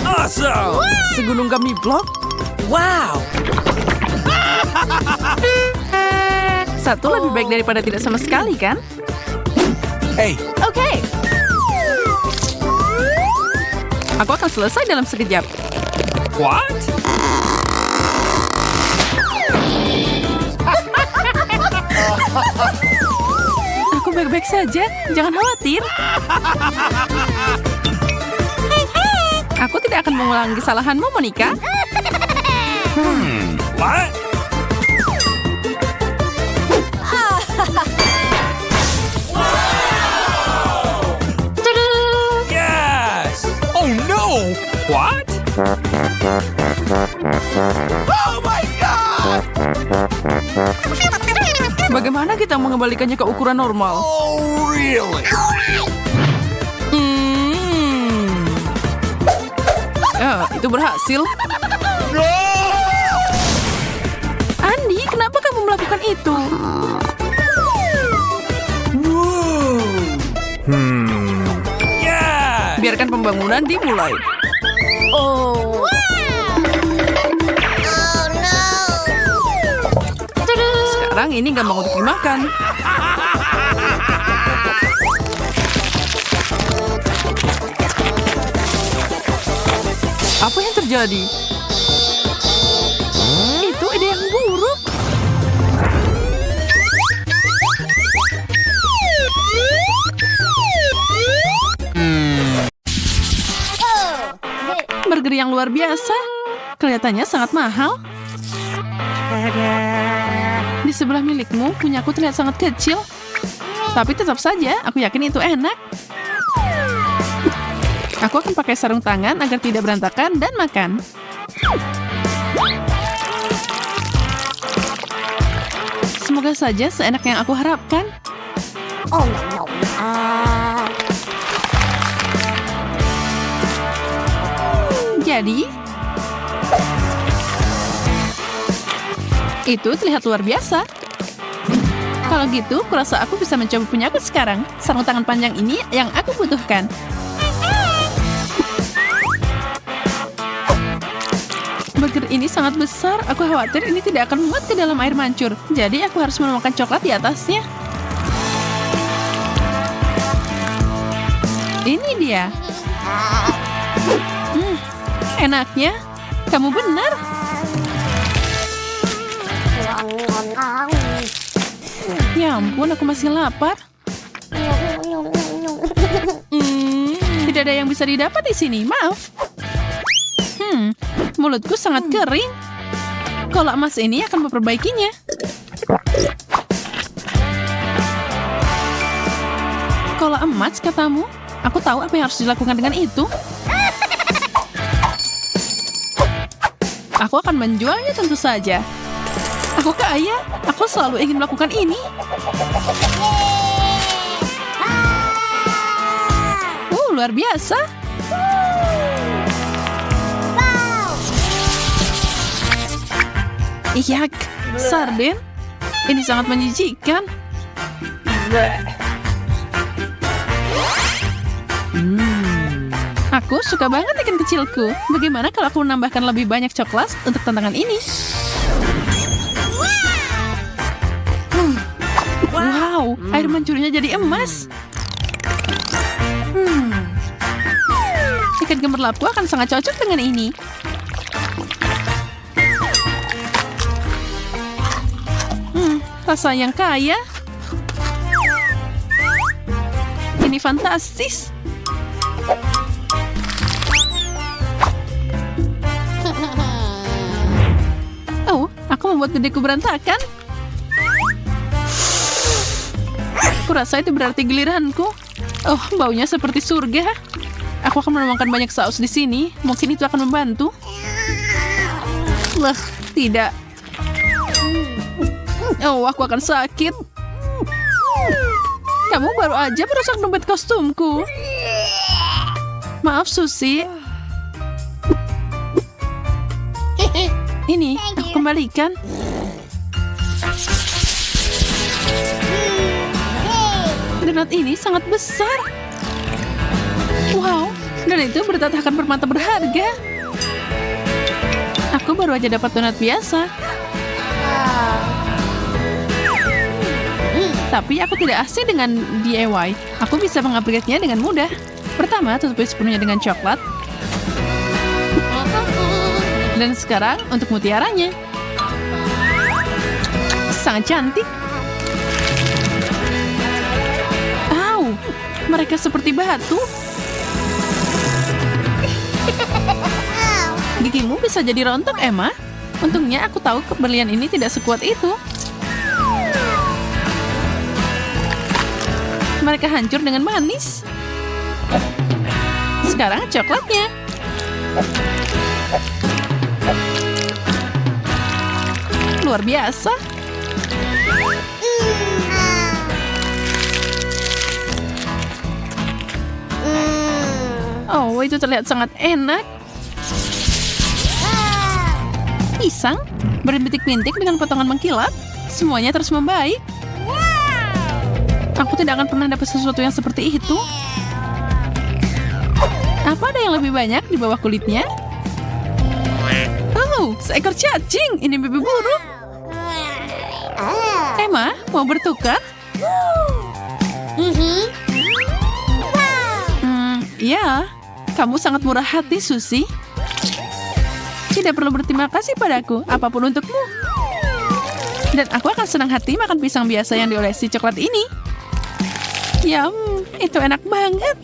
Awesome! Segunung gummy block. Wow! Satu lebih baik daripada tidak sama sekali, kan? Hey, Oke. Aku akan selesai dalam sekejap. what? Aku baik-baik saja, jangan khawatir. Aku tidak akan mengulangi kesalahanmu, Monica. What? Yes! Oh no! What? Oh my god! Bagaimana kita mengembalikannya ke ukuran normal? Oh really? Itu berhasil. Andi, kenapa kamu melakukan itu? Yeah! Biarkan pembangunan dimulai. Oh no! Sekarang ini gampang untuk dimakan. Apa yang terjadi? Itu ide yang buruk. Burger yang luar biasa. Kelihatannya sangat mahal. Di sebelah milikmu, punyaku terlihat sangat kecil. Tapi tetap saja, aku yakin itu enak. Aku akan pakai sarung tangan agar tidak berantakan dan makan. Semoga saja seenak yang aku harapkan. Oh no! Jadi, itu terlihat luar biasa. Kalau gitu, kurasa aku bisa mencoba punyaku sekarang. Sarung tangan panjang ini yang aku butuhkan. Burger ini sangat besar. Aku khawatir ini tidak akan muat ke dalam air mancur. Jadi aku harus menuangkan coklat di atasnya. Ini dia. Enaknya. Kamu benar. Ya ampun, aku masih lapar. Tidak ada yang bisa didapat di sini. Maaf. Mulutku sangat kering. Kola emas ini akan memperbaikinya. Kola emas, katamu? Aku tahu apa yang harus dilakukan dengan itu. Aku akan menjualnya tentu saja. Aku kaya. Aku selalu ingin melakukan ini. Luar biasa. Yak, Sarden? Ini sangat menjijikan. Aku suka banget ikan kecilku. Bagaimana kalau aku menambahkan lebih banyak coklat untuk tantangan ini? Wow, air mancurnya jadi emas. Ikan gemerlapku akan sangat cocok dengan ini. Rasa yang kaya. Ini fantastis. Oh, aku membuat gedeku berantakan. Kurasa itu berarti giliranku. Oh, baunya seperti surga. Aku akan menuangkan banyak saus di sini. Mungkin itu akan membantu. Lah, tidak. Oh, aku akan sakit. Kamu baru aja merusak dompet kostumku. Maaf, Susi. Ini, aku kembalikan. Donat ini sangat besar. Wow, dan itu bertatakan permata berharga. Aku baru aja dapat donat biasa. Tapi aku tidak asing dengan DIY. Aku bisa mengupgrade-nya dengan mudah. Pertama, tutupi sepenuhnya dengan coklat. Dan sekarang untuk mutiaranya. Sangat cantik. Au, mereka seperti batu. Gigimu bisa jadi rontok, Emma. Untungnya aku tahu berlian ini tidak sekuat itu. Mereka hancur dengan manis. Sekarang coklatnya. Luar biasa. Oh, itu terlihat sangat enak. Pisang berbintik-bintik dengan potongan mengkilap. Semuanya terus membaik. Aku tidak akan pernah dapat sesuatu yang seperti itu. Apa ada yang lebih banyak di bawah kulitnya? Oh, seekor cacing. Ini mimpi buruk. Emma, mau bertukar? Ya, kamu sangat murah hati, Susi. Tidak perlu berterima kasih padaku, apapun untukmu. Dan aku akan senang hati makan pisang biasa yang diolesi coklat ini. Yum, itu enak banget.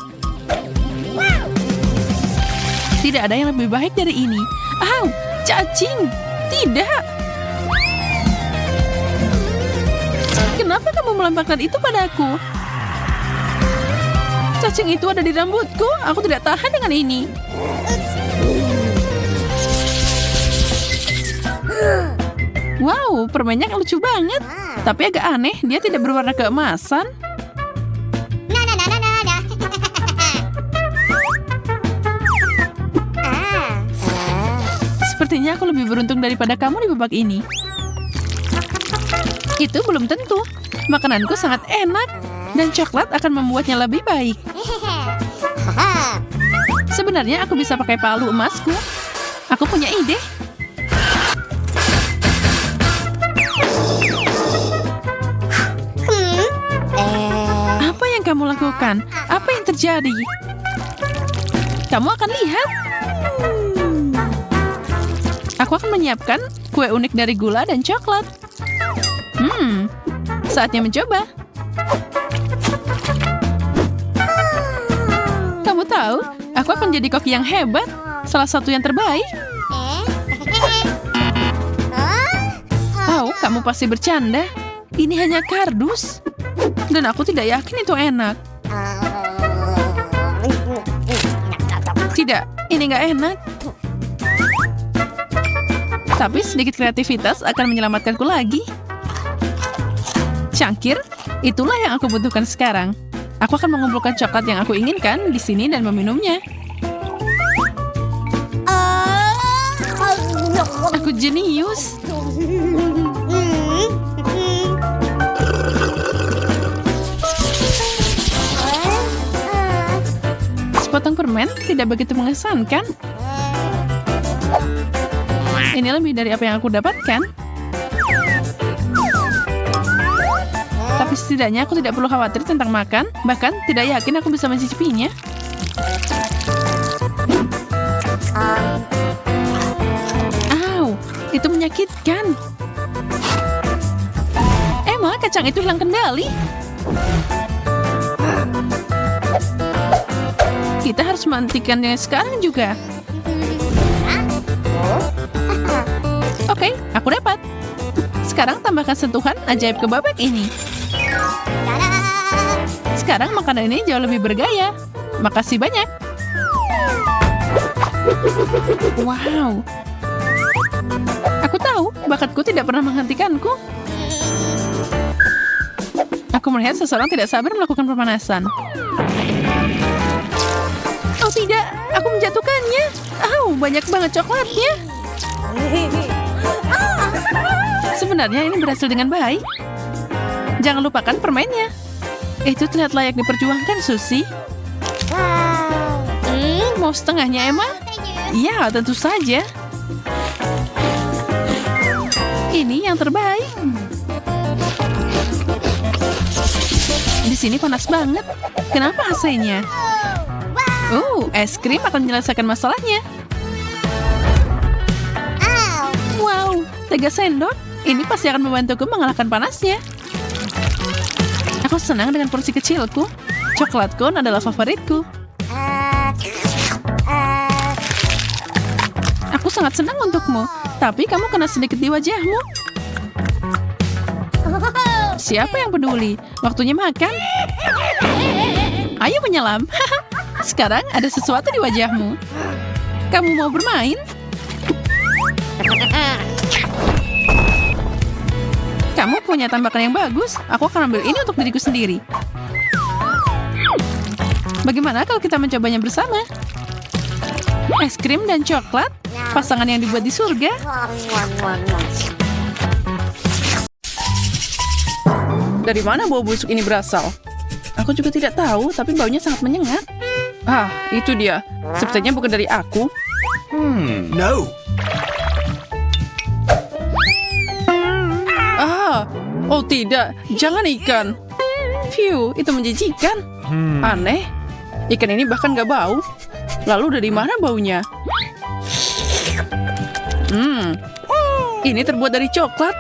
Tidak ada yang lebih baik dari ini. Au, cacing. Tidak. Kenapa kamu melemparkan itu padaku? Cacing itu ada di rambutku. Aku tidak tahan dengan ini. Wow, permennya lucu banget. Tapi agak aneh, dia tidak berwarna keemasan. Sepertinya aku lebih beruntung daripada kamu di babak ini. Itu belum tentu. Makananku sangat enak. Dan coklat akan membuatnya lebih baik. Sebenarnya aku bisa pakai palu emasku. Aku punya ide. Apa yang kamu lakukan? Apa yang terjadi? Kamu akan lihat. Aku akan menyiapkan kue unik dari gula dan coklat. Saatnya mencoba. Kamu tahu, aku akan jadi koki yang hebat. Salah satu yang terbaik. Oh, kamu pasti bercanda. Ini hanya kardus. Dan aku tidak yakin itu enak. Tidak, ini nggak enak. Tapi sedikit kreativitas akan menyelamatkanku lagi. Cangkir, itulah yang aku butuhkan sekarang. Aku akan mengumpulkan coklat yang aku inginkan di sini dan meminumnya. Aku jenius. Potong permen tidak begitu mengesankan. Ini lebih dari apa yang aku dapatkan. Tapi setidaknya aku tidak perlu khawatir tentang makan. Bahkan tidak yakin aku bisa mencicipinya. Au, itu menyakitkan. Emma, kacang itu hilang kendali. Kita harus menghentikannya sekarang juga. Oke, aku dapat. Sekarang tambahkan sentuhan ajaib ke babak ini. Sekarang makanan ini jauh lebih bergaya. Makasih banyak. Wow. Aku tahu, bakatku tidak pernah menghentikanku. Aku melihat seseorang tidak sabar melakukan pemanasan. Oh tidak, aku menjatuhkannya. Banyak banget coklatnya. Sebenarnya ini berhasil dengan baik. Jangan lupakan permennya. Itu terlihat layak diperjuangkan, Susie. Mau setengahnya, Emma? Ya, tentu saja. Ini yang terbaik. Di sini panas banget. Kenapa AC-nya? Es krim akan menyelesaikan masalahnya. Wow, 3 sendok. Ini pasti akan membantuku mengalahkan panasnya. Aku senang dengan porsi kecilku. Coklat cone adalah favoritku. Aku sangat senang untukmu. Tapi kamu kena sedikit di wajahmu. Siapa yang peduli? Waktunya makan. Ayo menyelam. Sekarang ada sesuatu di wajahmu. Kamu mau bermain? Kamu punya tambakan yang bagus. Aku akan ambil ini untuk diriku sendiri. Bagaimana kalau kita mencobanya bersama? Es krim dan coklat, pasangan yang dibuat di surga. Dari mana bau busuk ini berasal? Aku juga tidak tahu, tapi baunya sangat menyengat. Itu dia. Sepertinya bukan dari aku. No. Oh tidak, jangan ikan. Phew, itu menjijikan. Aneh, ikan ini bahkan gak bau. Lalu dari mana baunya? Ini terbuat dari coklat.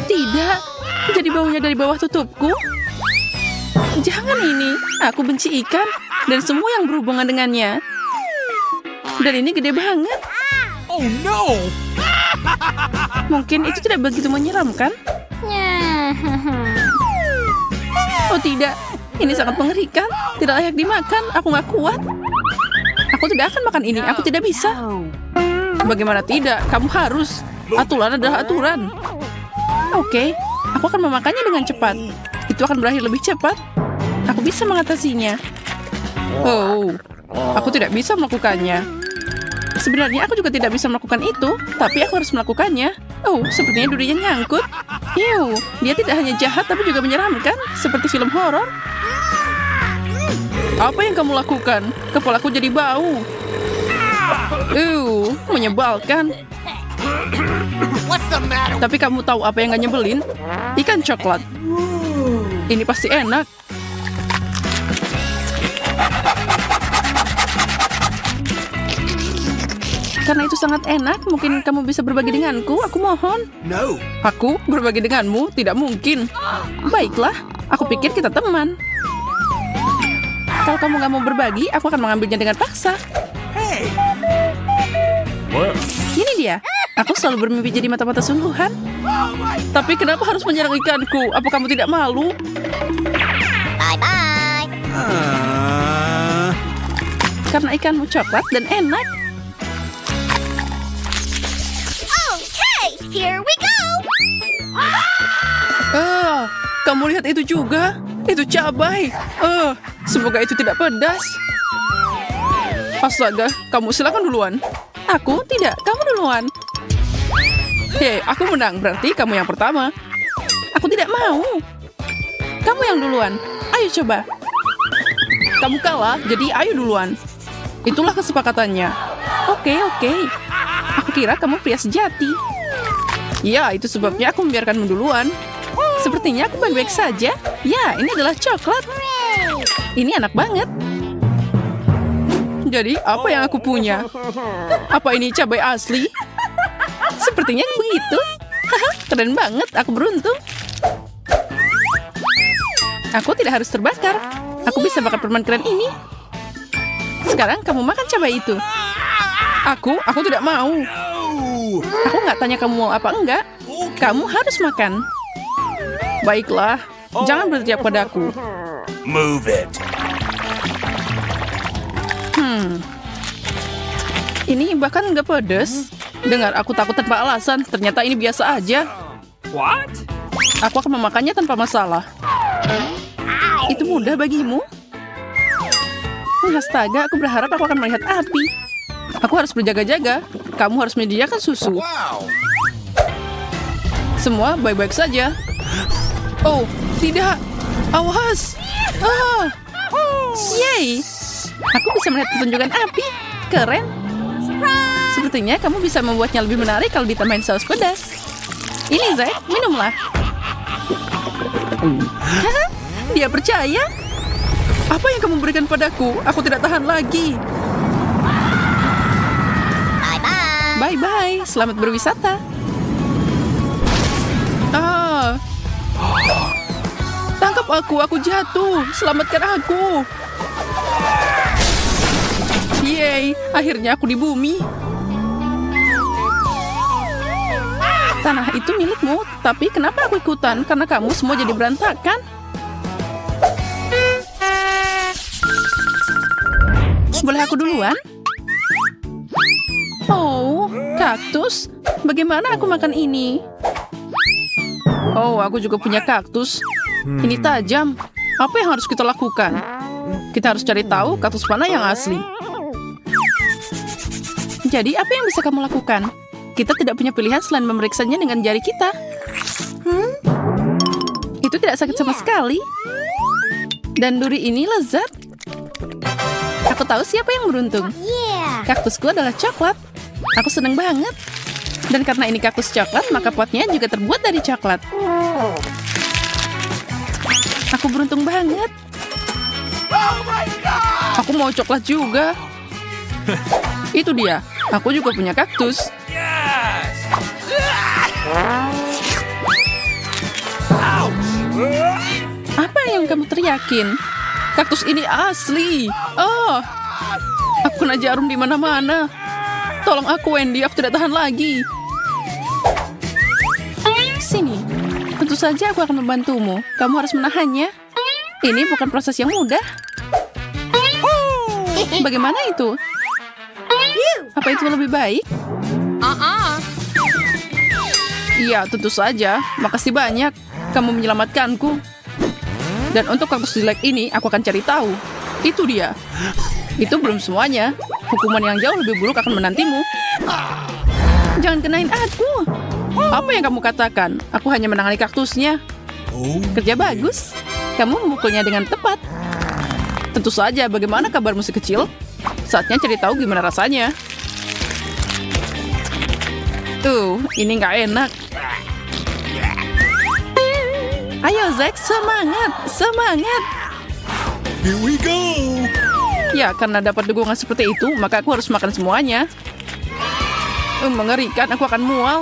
Tidak, jadi baunya dari bawah tutupku. Jangan ini, aku benci ikan dan semua yang berhubungan dengannya. Dan ini gede banget. Oh no. Mungkin itu tidak begitu menyeramkan. Oh tidak, ini sangat mengerikan. Tidak layak dimakan, aku gak kuat. Aku tidak akan makan ini, aku tidak bisa. Bagaimana tidak, kamu harus. Aturan adalah aturan. Oke, aku akan memakannya dengan cepat. Itu akan berakhir lebih cepat. Aku bisa mengatasinya. Aku tidak bisa melakukannya. Sebenarnya aku juga tidak bisa melakukan itu, tapi aku harus melakukannya. Sepertinya durinya nyangkut. Dia tidak hanya jahat tapi juga menyeramkan, seperti film horor. Apa yang kamu lakukan? Kepalaku jadi bau. Menyebalkan. Tapi kamu tahu apa yang gak nyebelin? Ikan coklat. Ini pasti enak. Karena itu sangat enak, mungkin kamu bisa berbagi denganku, aku mohon. No. Aku berbagi denganmu? Tidak mungkin. Baiklah, aku pikir kita teman. Kalau kamu gak mau berbagi, aku akan mengambilnya dengan paksa. Hey. Ini dia. Aku selalu bermimpi jadi mata-mata sungguhan. Tapi kenapa harus menyerang ikanku? Apa kamu tidak malu? Bye-bye. Karena ikanmu coklat dan enak. Okay, here we go. Kamu lihat itu juga? Itu cabai. Semoga itu tidak pedas. Astaga, kamu silakan duluan. Aku tidak, kamu duluan. Hei, aku menang. Berarti kamu yang pertama. Aku tidak mau. Kamu yang duluan. Ayo coba. kamu kalah, jadi ayo duluan. Itulah kesepakatannya. Oke. Aku kira kamu pria sejati. Ya, itu sebabnya aku membiarkanmu duluan. Sepertinya aku baik-baik saja. Ya, ini adalah coklat. Ini enak banget. Jadi, apa yang aku punya? Apa ini cabai asli? Sepertinya begitu. Haha, keren banget. Aku beruntung. Aku tidak harus terbakar. Aku bisa bakar permen keren ini. Sekarang kamu makan cabai itu. Aku tidak mau. Aku nggak tanya kamu mau apa enggak. Kamu harus makan. Baiklah, jangan berteriak padaku. Move it. Ini bahkan nggak pedas. Dengar, aku takut tanpa alasan. Ternyata ini biasa aja. What? Aku akan memakannya tanpa masalah. Itu mudah bagimu? Astaga, aku berharap aku akan melihat api. Aku harus berjaga-jaga. Kamu harus menyediakan susu. Wow. Semua baik-baik saja. Oh, tidak. Awas. Yeay. Aku bisa melihat pertunjukan api. Keren. Sepertinya kamu bisa membuatnya lebih menarik kalau ditambahin saus pedas. Ini, Zack, minumlah. Dia percaya? Apa yang kamu berikan padaku? Aku tidak tahan lagi. Bye-bye. Bye-bye. Selamat berwisata. Tangkap aku jatuh. Selamatkan aku. Yeay, akhirnya aku di bumi. Tanah itu milikmu, tapi kenapa aku ikutan? Karena kamu semua jadi berantakan. Boleh aku duluan? Oh, kaktus. Bagaimana aku makan ini? Oh, aku juga punya kaktus. Ini tajam. Apa yang harus kita lakukan? Kita harus cari tahu kaktus mana yang asli. Jadi, apa yang bisa kamu lakukan? Kita tidak punya pilihan selain memeriksanya dengan jari kita. Itu tidak sakit sama sekali. Dan duri ini lezat. Aku tahu siapa yang beruntung. Yeah. Kaktusku adalah coklat. Aku senang banget. Dan karena ini kaktus coklat, maka potnya juga terbuat dari coklat. Aku beruntung banget. Aku mau coklat juga. Itu dia. Aku juga punya kaktus. Yes. Apa yang kamu teriakin? Kaktus ini asli. Oh, aku kena jarum di mana-mana. Tolong aku, Wendy. Aku tidak tahan lagi. Sini. Tentu saja aku akan membantumu. Kamu harus menahannya. Ini bukan proses yang mudah. Bagaimana itu? Apa itu lebih baik? Iya, tentu saja. Makasih banyak. Kamu menyelamatkanku. Dan untuk kaktus jelek ini, aku akan cari tahu. Itu dia. Itu belum semuanya. Hukuman yang jauh lebih buruk akan menantimu. Jangan kenain aku. Apa yang kamu katakan? Aku hanya menangani kaktusnya. Kerja bagus. Kamu memukulnya dengan tepat. Tentu saja, bagaimana kabarmu si kecil? Saatnya cari tahu gimana rasanya. Ini nggak enak. Ayo, Zack, semangat, semangat. Here we go. Ya, karena dapat dukungan seperti itu, maka aku harus makan semuanya. Mengerikan, aku akan mual.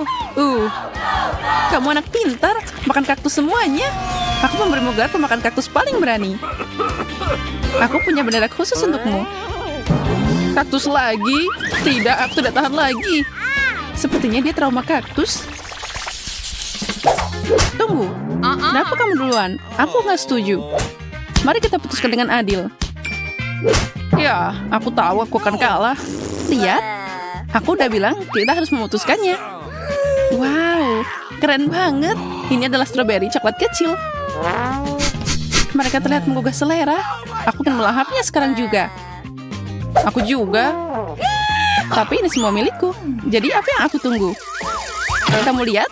Kamu anak pintar, makan kaktus semuanya. Aku memberimu gelar pemakan kaktus paling berani. Aku punya bendera khusus untukmu. Kaktus lagi? Tidak, aku tidak tahan lagi. Sepertinya dia trauma kaktus. Tunggu, kenapa kamu duluan? Aku nggak setuju. Mari kita putuskan dengan adil. Ya, aku tahu aku akan kalah. Lihat, aku udah bilang kita harus memutuskannya. Wow, keren banget. Ini adalah stroberi coklat kecil. Mereka terlihat menggugah selera. Aku akan melahapnya sekarang juga. Aku juga. Tapi ini semua milikku. Jadi apa yang aku tunggu? Kamu lihat?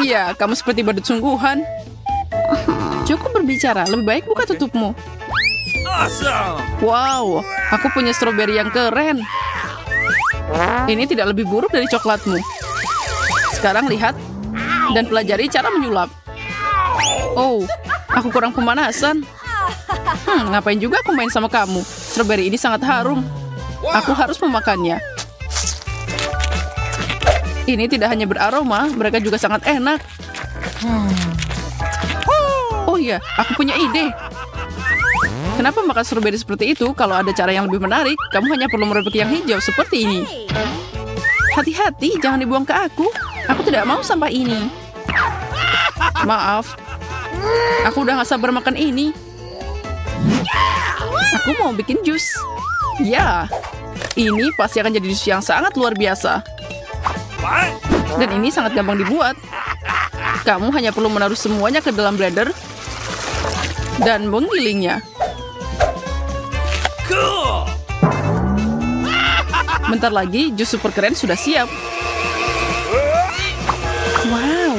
Iya, kamu seperti badut sungguhan. Cukup berbicara. Lebih baik buka tutupmu. Awesome! Wow, aku punya stroberi yang keren. Ini tidak lebih buruk dari coklatmu. Sekarang lihat dan pelajari cara menyulap. Oh, aku kurang pemanasan. Ngapain juga aku main sama kamu? Stroberi ini sangat harum. Aku harus memakannya. Ini tidak hanya beraroma, mereka juga sangat enak. Oh iya, aku punya ide. Kenapa makan stroberi seperti itu? Kalau ada cara yang lebih menarik, kamu hanya perlu merebut yang hijau seperti ini. Hati-hati, jangan dibuang ke aku. Aku tidak mau sampah ini. Maaf, aku udah gak sabar makan ini. Aku mau bikin jus. Ya, ini pasti akan jadi jus yang sangat luar biasa. What? Dan ini sangat gampang dibuat. Kamu hanya perlu menaruh semuanya ke dalam blender dan menggilingnya. Cool! Bentar lagi, jus super keren sudah siap. Wow.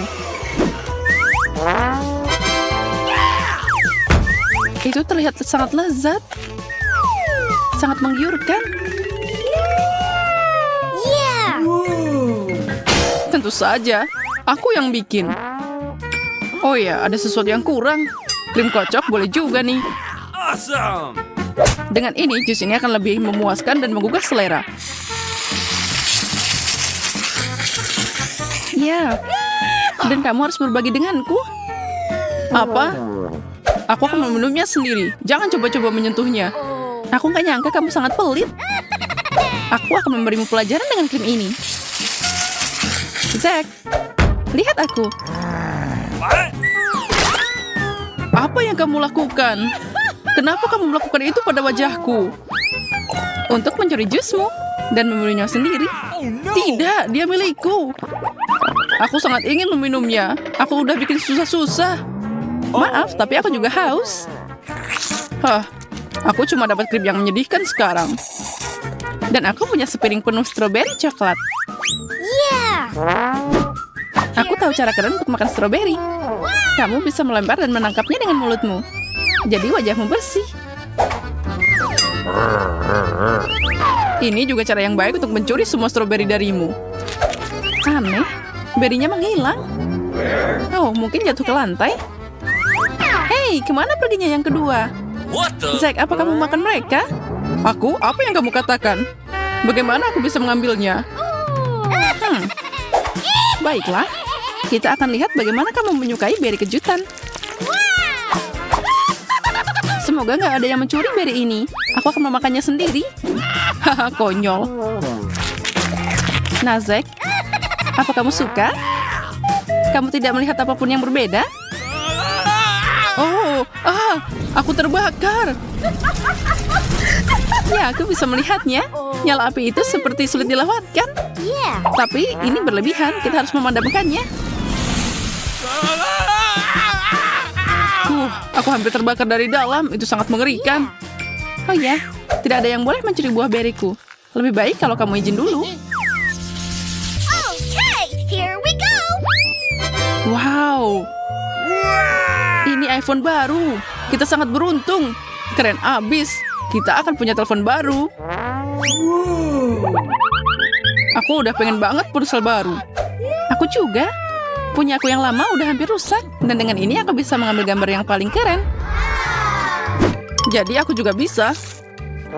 Itu terlihat sangat lezat. Sangat menggiurkan. Yeah! Tentu saja, aku yang bikin. Oh ya, ada sesuatu yang kurang. Krim kocok boleh juga nih. Awesome! Dengan ini, jus ini akan lebih memuaskan dan menggugah selera. Ya, dan kamu harus berbagi denganku. Apa? Aku akan meminumnya sendiri. Jangan coba-coba menyentuhnya. Aku nggak nyangka kamu sangat pelit. Aku akan memberimu pelajaran dengan krim ini. Zack, lihat aku. What? Apa yang kamu lakukan? Kenapa kamu melakukan itu pada wajahku? Untuk mencuri jusmu dan meminumnya sendiri? Tidak, dia milikku. Aku sangat ingin meminumnya. Aku udah bikin susah-susah. Maaf, tapi aku juga haus. Aku cuma dapat krim yang menyedihkan sekarang. Dan aku punya sepiring penuh stroberi coklat. Yeah! Aku tahu cara keren untuk makan stroberi. Kamu bisa melempar dan menangkapnya dengan mulutmu. Jadi wajahmu bersih. Ini juga cara yang baik untuk mencuri semua stroberi darimu. Aneh, berinya menghilang. Oh, mungkin jatuh ke lantai. Hei, kemana perginya yang kedua? What the? Zack, apa kamu makan mereka? Aku? Apa yang kamu katakan? Bagaimana aku bisa mengambilnya? Baiklah, kita akan lihat bagaimana kamu menyukai beri kejutan. Semoga nggak ada yang mencuri beri ini. Aku akan memakannya sendiri. Haha, konyol. Nah, Zack, apa kamu suka? Kamu tidak melihat apapun yang berbeda? Oh, aku terbakar. Ya, aku bisa melihatnya. Nyala api itu seperti sulit dilewatkan. Yeah! Tapi ini berlebihan, kita harus memadamkannya. Aku hampir terbakar dari dalam, itu sangat mengerikan. Oh ya, tidak ada yang boleh mencuri buah beriku. Lebih baik kalau kamu izin dulu. Okay, here we go! Wow, ini iPhone baru. Kita sangat beruntung. Keren abis. Kita akan punya telepon baru. Aku udah pengen banget ponsel baru. Aku juga. Punya aku yang lama udah hampir rusak. Dan dengan ini aku bisa mengambil gambar yang paling keren. Jadi aku juga bisa.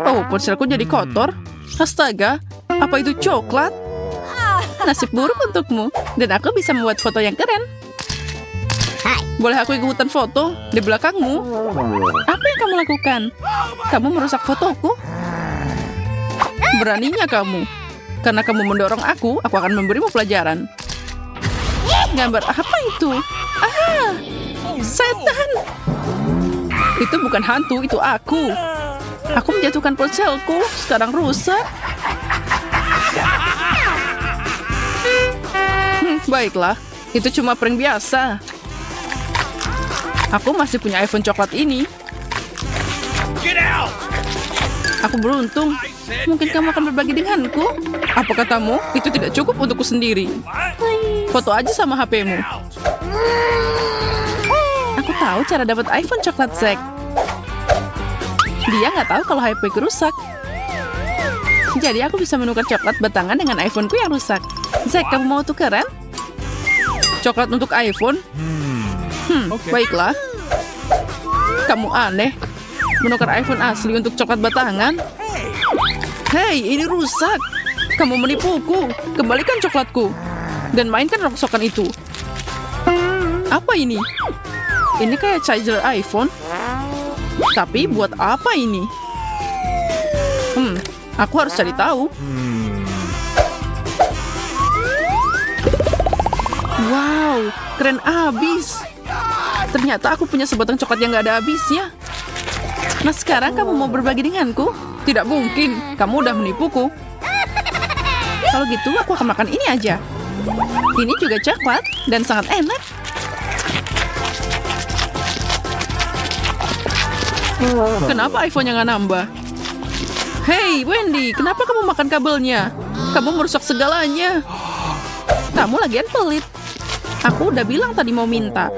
Oh, ponselku jadi kotor. Astaga, apa itu coklat? Nasib buruk untukmu. Dan aku bisa membuat foto yang keren. Boleh aku ikutan foto di belakangmu? Apa yang kamu lakukan? Kamu merusak fotoku? Beraninya kamu. Karena kamu mendorong aku akan memberimu pelajaran. Gambar apa itu? Setan! Itu bukan hantu, itu aku. Aku menjatuhkan ponselku, sekarang rusak. Baiklah, itu cuma prank biasa. Aku masih punya iPhone coklat ini. Get out! Aku beruntung. Mungkin kamu akan berbagi denganku. Apa katamu? Itu tidak cukup untukku sendiri. What? Foto aja sama HP-mu. Out! Aku tahu cara dapat iPhone coklat Zack. Dia nggak tahu kalau HP-ku rusak. Jadi aku bisa menukar coklat batangan dengan iPhone-ku yang rusak. Zack, kamu mau tukeran? Coklat untuk iPhone? Baiklah. Kamu aneh. Menukar iPhone asli untuk coklat batangan? Hei, ini rusak. Kamu menipuku. Kembalikan coklatku. Dan mainkan rongsokan itu. Apa ini? Ini kayak charger iPhone. Tapi buat apa ini? Aku harus cari tahu. Wow, keren abis. Ternyata aku punya sebatang coklat yang gak ada habisnya. Nah sekarang kamu mau berbagi denganku? Tidak mungkin, kamu udah menipuku. Kalau gitu aku akan makan ini aja. Ini juga coklat dan sangat enak. Kenapa iPhone-nya nggak nambah? Hei Wendy, kenapa kamu makan kabelnya? Kamu merusak segalanya. Kamu lagian pelit. Aku udah bilang tadi mau minta.